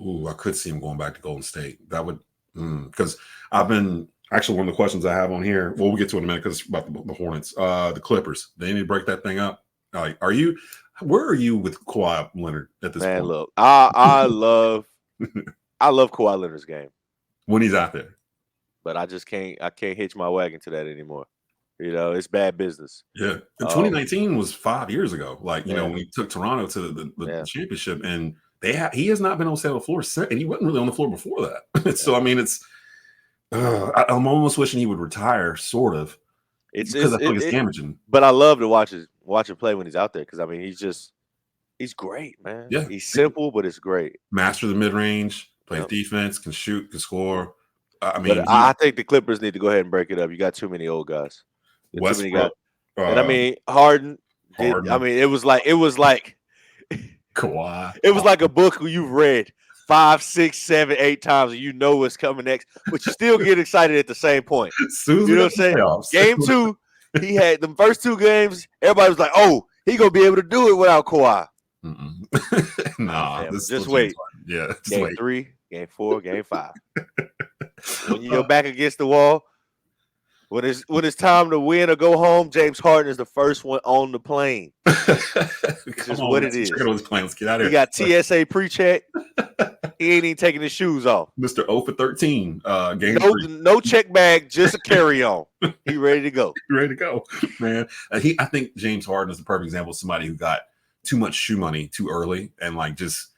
Ooh, I could see him going back to Golden State. That would because I've been – actually, one of the questions I have on here, we'll get to it in a minute because it's about the Hornets. The Clippers, they need to break that thing up. Where are you with Kawhi Leonard at this point? Look, I love Kawhi Leonard's game when he's out there, but I can't hitch my wagon to that anymore. It's bad business. Yeah, 2019 was 5 years ago. When he took Toronto to the championship, and he has not been on the floor since, and he wasn't really on the floor before that. So I mean, it's I'm almost wishing he would retire, sort of. It's because I feel like it's damaging. But I love to watch him play when he's out there because I mean he's great, man. Yeah, He's simple, but it's great. Master the mid range, plays defense, can shoot, can score. I mean, I think the Clippers need to go ahead and break it up. You got too many old guys. Westbrook, and I mean Harden. I mean, it was like Kawhi. It was like a book you've read 5, 6, 7, 8 times, and you know what's coming next, but you still get excited at the same point. You know what I'm saying? Game 2, he had the first 2 games. Everybody was like, "Oh, he gonna be able to do it without Kawhi." Nah, just wait. Yeah, game 3, game 4, game 5. When you're back against the wall, when it's time to win or go home, James Harden is the first one on the plane. It's just what it is. Let's get out of here. He got TSA pre-check. He ain't even taking his shoes off. Mr. 0 for 13. Game no check bag, just a carry-on. He ready to go. Ready to go, man. I think James Harden is the perfect example of somebody who got too much shoe money too early, and like just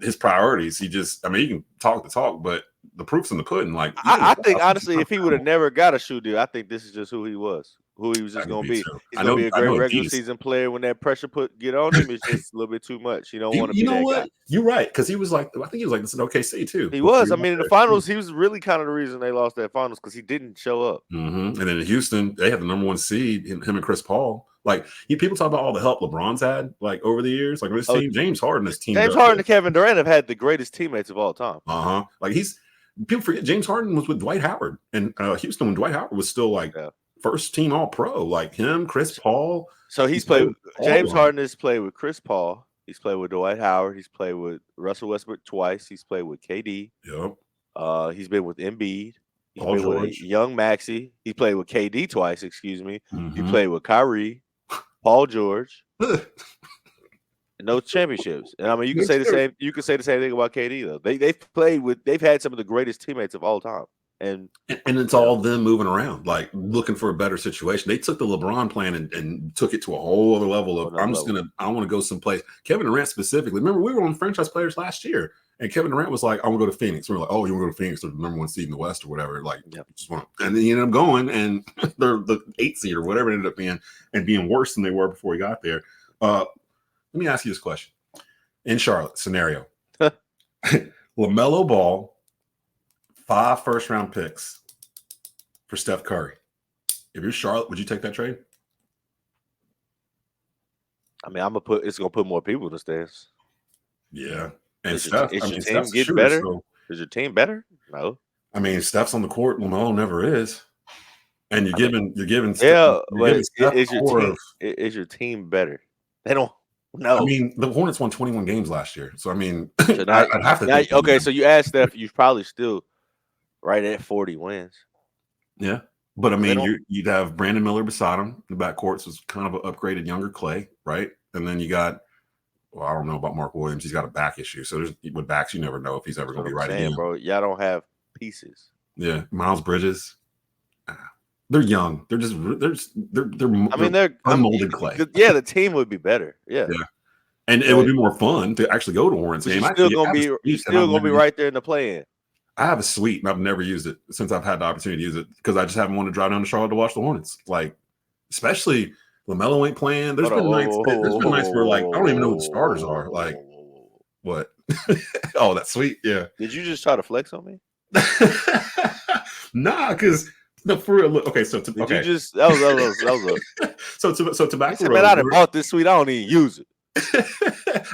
his priorities. He can talk the talk, but the proof's in the pudding. Like I think honestly, if he would have never got a shoe deal, I think this is just who he was. Who he was just going to be. He's going to be a great regular season player. When that pressure get on him, it's just a little bit too much. You don't want to be that guy. You're right, because he was like, I think he was like this in OKC too. He was. I mean, in the finals, he was really kind of the reason they lost that finals because he didn't show up. And then in Houston, they had the number 1 seed, him and Chris Paul. Like people talk about all the help LeBron's had, like over the years. Like this team, James Harden, James Harden and Kevin Durant have had the greatest teammates of all time. Like people forget James Harden was with Dwight Howard in Houston when Dwight Howard was still like. First team All Pro, like him, Chris Paul. So he's played. James Harden has played with Chris Paul. He's played with Dwight Howard. He's played with Russell Westbrook twice. He's played with KD. Yep. He's been with Embiid. He's Paul been George. with young Maxey. He played with KD twice. Excuse me. Mm-hmm. He played with Kyrie, Paul George. No championships. And I mean, you can say the same. You can say the same thing about KD though. They've had some of the greatest teammates of all time. And it's all them moving around, like looking for a better situation. They took the LeBron plan and took it to a whole other level of I want to go someplace. Kevin Durant specifically. Remember, we were on franchise players last year, and Kevin Durant was like, I want to go to Phoenix. We were like, oh, you want to go to Phoenix? They're the number 1 seed in the West or whatever. Like, just want to. And then he ended up going, and they're the 8th seed or whatever it ended up being, and being worse than they were before he got there. Let me ask you this question. In Charlotte scenario, LaMelo Ball, 5 first-round picks for Steph Curry. If you're Charlotte, would you take that trade? I mean, it's gonna put more people in the stands. Yeah, and Is Steph. your team getting better? So, is your team better? No. I mean, Steph's on the court. LaMelo never is, and you're giving. Yeah, but is your team better? They don't. No, I mean the Hornets won 21 games last year, so I mean, I'd have to. Okay, so you asked Steph, you're probably still right at 40 wins. Yeah, but I mean, you'd have Brandon Miller beside him. The backcourts was kind of an upgraded younger Clay, right? And then you got, well, I don't know about Mark Williams. He's got a back issue, so with backs, you never know if he's ever going to be right again. Bro, y'all don't have pieces. Yeah, Miles Bridges. They're young. They're unmolded clay. Yeah, the team would be better. Yeah. And it would be more fun to actually go to Hornets game. You're still gonna be right there in the play-in. I have a suite, and I've never used it since I've had the opportunity to use it because I just haven't wanted to drive down to Charlotte to watch the Hornets. Like, especially LaMelo ain't playing. There's been nights where like I don't even know who the starters are. Like, what? Oh, that's sweet. Yeah. Did you just try to flex on me? Nah, because. No, for real. Okay, so you just that was so tobacco. Said, man, I done bought this suite. I don't even use it.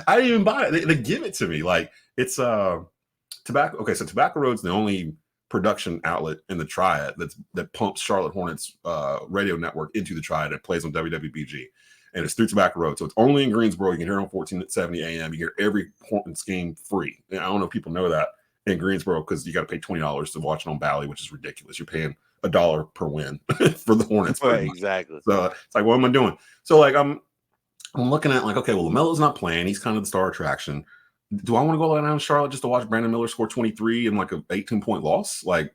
I didn't even buy it. They give it to me. Like it's tobacco. Okay, so Tobacco Road's the only production outlet in the Triad that pumps Charlotte Hornets radio network into the Triad. It plays on WWBG, and it's through Tobacco Road. So it's only in Greensboro. You can hear it on 1470 AM. You hear every Hornets game free. And I don't know if people know that in Greensboro because you got to pay $20 to watch it on Bally, which is ridiculous. You're paying $1 per win for the Hornets. Right, exactly. So it's like, what am I doing? So like I'm looking at like, okay, well, LaMelo's not playing. He's kind of the star attraction. Do I want to go down to Charlotte just to watch Brandon Miller score 23 and like a 18-point loss? Like,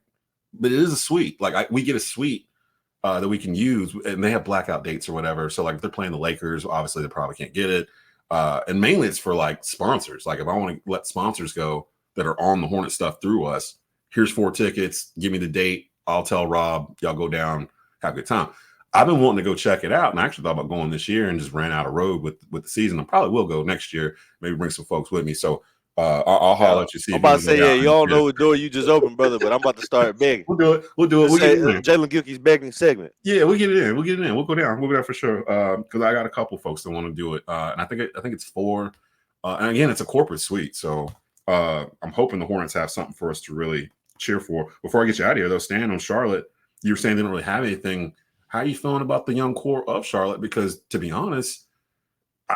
but it is a suite. Like we get a suite that we can use, and they have blackout dates or whatever. So like if they're playing the Lakers, obviously they probably can't get it. And mainly it's for like sponsors. Like if I want to let sponsors go that are on the Hornet stuff through us, here's 4 tickets. Give me the date. I'll tell Rob, y'all go down, have a good time. I've been wanting to go check it out, and I actually thought about going this year and just ran out of road with the season. I probably will go next year, maybe bring some folks with me. So I'll holler at you. See, I'm about to say, you all know what door you just opened, brother, but I'm about to start begging. We'll do it. We'll get it in. Jalen Gilkey's begging segment. Yeah, we'll get it in. We'll go down. We'll go down for sure. Because I got a couple folks that want to do it, and I think it's 4. And again, it's a corporate suite, so I'm hoping the Hornets have something for us to really cheer for. Before I get you out of here, though, Stan, on Charlotte, you were saying they didn't really have anything. How are you feeling about the young core of Charlotte? Because to be honest,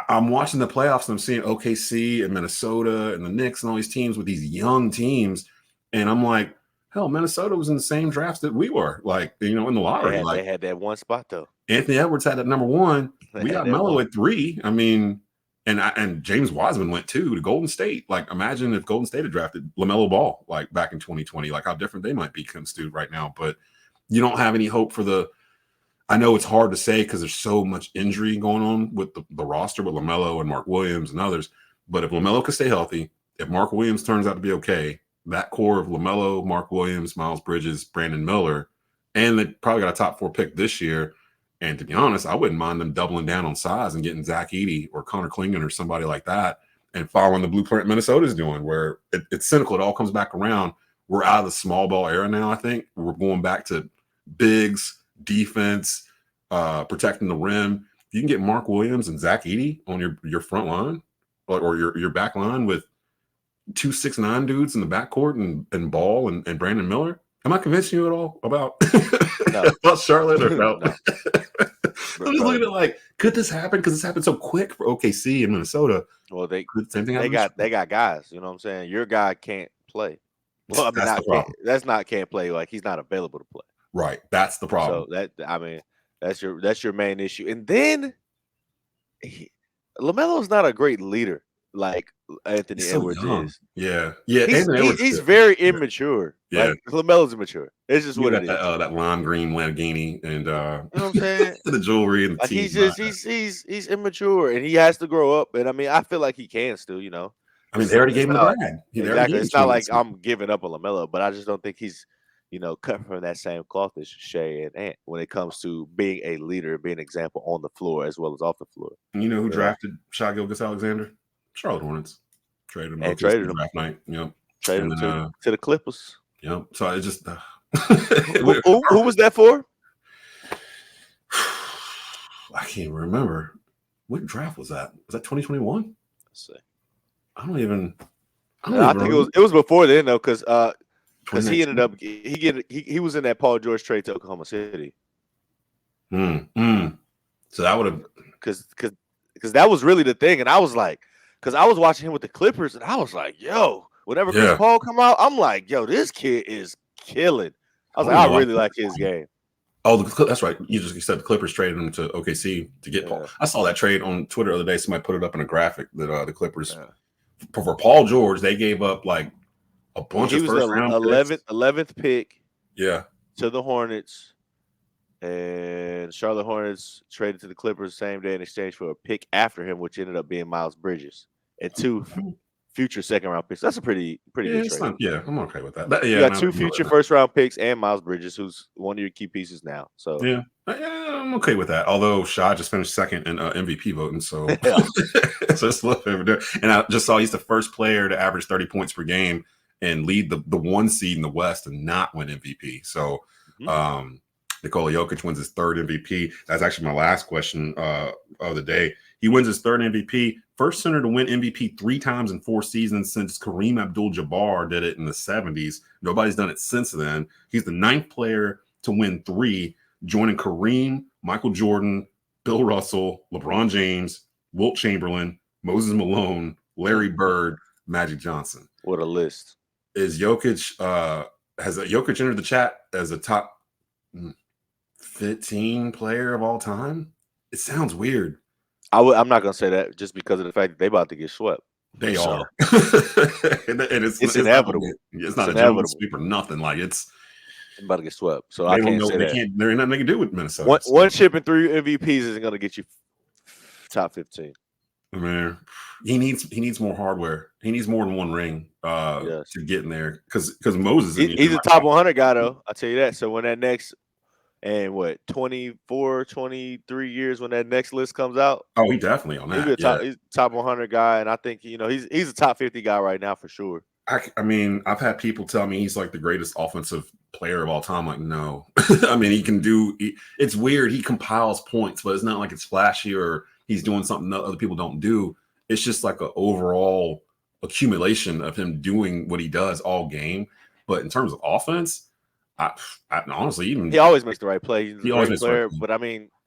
I'm watching the playoffs and I'm seeing OKC and Minnesota and the Knicks and all these teams with these young teams, and I'm like, hell, Minnesota was in the same drafts that we were, like, in the lottery. They had that one spot though. Anthony Edwards had that number 1. We got Melo at 3. I mean, and James Wiseman went 2 to Golden State. Like, imagine if Golden State had drafted LaMelo Ball like back in 2020, like how different they might be construed right now. But you don't have any hope for the. I know it's hard to say because there's so much injury going on with the roster with LaMelo and Mark Williams and others. But if LaMelo can stay healthy, if Mark Williams turns out to be okay, that core of LaMelo, Mark Williams, Miles Bridges, Brandon Miller, and they probably got a top 4 pick this year. And to be honest, I wouldn't mind them doubling down on size and getting Zach Edey or Connor Clingan or somebody like that and following the blueprint Minnesota's doing, where it's cynical. It all comes back around. We're out of the small ball era now, I think. We're going back to bigs, defense, protecting the rim. If you can get Mark Williams and Zach Edey on your front line or your back line with 2 6'9" dudes in the backcourt and Ball and Brandon Miller, am I convincing you at all about, about Charlotte or no? I'm just looking at like, could this happen? Because this happened so quick for OKC and Minnesota. Well, they they got guys. You know what I'm saying? Your guy can't play. Well, I mean, can't play. Like, he's not available to play. Right. That's the problem. So that's your main issue. And then LaMelo's not a great leader like Anthony Edwards is. Yeah. He's very immature. Yeah. Like, LaMelo's immature. It's just what it is. That lime green Lamborghini and you know what I'm saying? the jewelry and the like he's immature and he has to grow up. And I mean, I feel like he can still, I mean, they already gave him the bag. Exactly. It's not like I'm giving up on LaMelo, but I just don't think he's, cut from that same cloth as Shea and Ant when it comes to being a leader, being an example on the floor as well as off the floor. You know who drafted Shai Gilgeous-Alexander? Charlotte Hornets. Traded him. And traded him. Draft night. Yep. Traded him to the Clippers. Yep. So it just who was that for? I can't remember. What draft was that? Was that 2021? Let's see. I think it was before then though, because he ended up he was in that Paul George trade to Oklahoma City. So that would have because that was really the thing, and I was like, because I was watching him with the Clippers, and I was like, yo, whenever Chris Paul come out, I'm like, yo, this kid is killing. I was I really like his game. Oh, that's right. You said the Clippers traded him to OKC to get Paul. I saw that trade on Twitter the other day. Somebody put it up in a graphic that the Clippers for Paul George, they gave up like a bunch of first round 11th pick. Yeah. To the Hornets, and Charlotte Hornets traded to the Clippers the same day in exchange for a pick after him, which ended up being Miles Bridges and 2 future second round picks. That's a pretty good trade. I'm okay with that. You got 2 future first round picks and Miles Bridges, who's one of your key pieces now. So yeah, I'm okay with that. Although Shai just finished second in MVP voting, so so it's a little favorite. And I just saw he's the first player to average 30 points per game and lead the 1 seed in the West and not win MVP. So Nikola Jokic wins his 3rd MVP. That's actually my last question of the day. He wins his 3rd MVP. First center to win MVP 3 times in 4 seasons since Kareem Abdul-Jabbar did it in the 70s. Nobody's done it since then. He's the 9th player to win 3, joining Kareem, Michael Jordan, Bill Russell, LeBron James, Wilt Chamberlain, Moses Malone, Larry Bird, Magic Johnson. What a list. Is Jokic has Jokic entered the chat as a top 15 player of all time? It sounds weird. I'm not gonna say that just because of the fact that they about to get swept. They are. and it's inevitable. It's not a gentleman's sweep or nothing. Like it's about to get swept. So I can't say that. There ain't nothing they can do with Minnesota. One chip and 3 MVPs isn't gonna get you top 15. I mean, he needs more hardware. He needs more than one ring to get in there because Moses. He's a top 100 guy though. I'll tell you that. So when that next 24, 23 years when that next list comes out. Oh, he definitely on that. He's a top 100 guy, and I think he's a top 50 guy right now for sure. I mean, I've had people tell me he's like the greatest offensive player of all time. Like, no. I mean, he can do – it's weird. He compiles points, but it's not like it's flashy or he's doing something that other people don't do. It's just like an overall accumulation of him doing what he does all game. But in terms of offense, I honestly – he always makes the right play. He's he always makes the right play. But, I mean –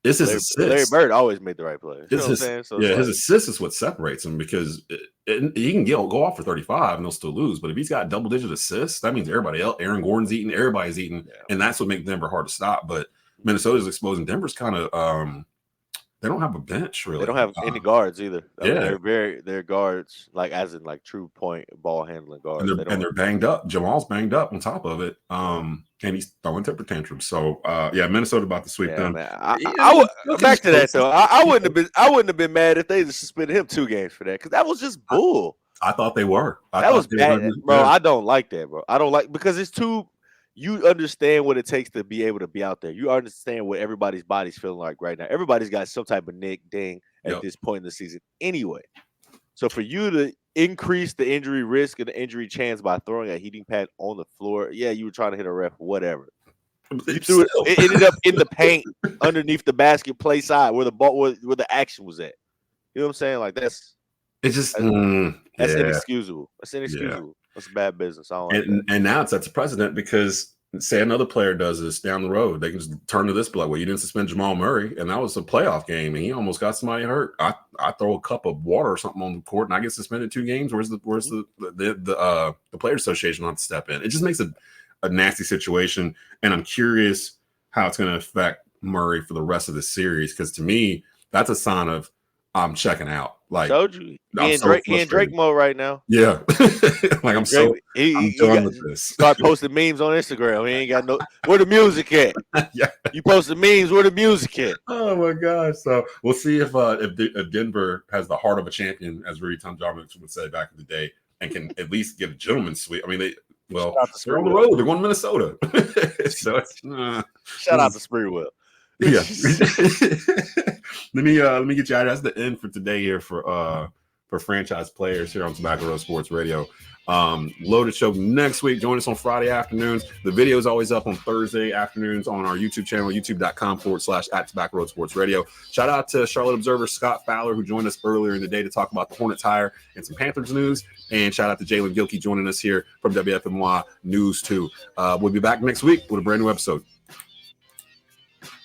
it's his assist. Larry Bird always made the right play. You know what I'm saying? So his assist is what separates him because he can go off for 35 and they'll still lose. But if he's got double-digit assists, that means everybody else, Aaron Gordon's eating, everybody's eating, and that's what makes Denver hard to stop. But Minnesota's exposing. Denver's kind of they don't have a bench really. They don't have any guards either. I mean, they're guards as in true point ball handling guards. And they're banged up. Jamal's banged up on top of it. And he's throwing temper tantrums. So Minnesota about to sweep them. I back to that though. I wouldn't have been mad if they just suspended him 2 games for that because that was just bull. I thought they were. That was bad, bro. I don't like that, bro. I don't like because it's too. You understand what it takes to be able to be out there. You understand what everybody's body's feeling like right now. Everybody's got some type of ding at this point in the season anyway. So for you to increase the injury risk and the injury chance by throwing a heating pad on the floor, you were trying to hit a ref, whatever. You threw it ended up in the paint underneath the basket play side where the ball where the action was at. You know what I'm saying? Like that's inexcusable. That's inexcusable. Yeah. That's bad business. I don't like that. And now it sets a precedent because say another player does this down the road, they can just turn to this, be like, well, you didn't suspend Jamal Murray, and that was a playoff game, and he almost got somebody hurt. I throw a cup of water or something on the court, and I get suspended 2 games. Where's the Players Association on to step in? It just makes a nasty situation, and I'm curious how it's going to affect Murray for the rest of the series because to me, that's a sign of I'm checking out. Like, told you, he in Drake mode right now. Yeah, like I'm done with this. Start posting memes on Instagram. He ain't got no. Where the music at? Yeah, you posted memes. Where the music at? Oh my gosh! So we'll see if Denver has the heart of a champion, as Rudy Tomjanovich would say back in the day, and can at least give a gentleman's sweep. I mean, they're on the road. They're going to Minnesota. So shout out to Sprewell. Yeah. let me get you out. That's the end for today here for franchise players here on Tobacco Road Sports Radio. Loaded show next week. Join us on Friday afternoons. The video is always up on Thursday afternoons on our YouTube channel, youtube.com/@Tobacco Road Sports Radio. Shout out to Charlotte Observer Scott Fowler, who joined us earlier in the day to talk about the Hornets hire and some Panthers news. And shout out to Jaelen Gilkey joining us here from WFMY News 2. We'll be back next week with a brand new episode.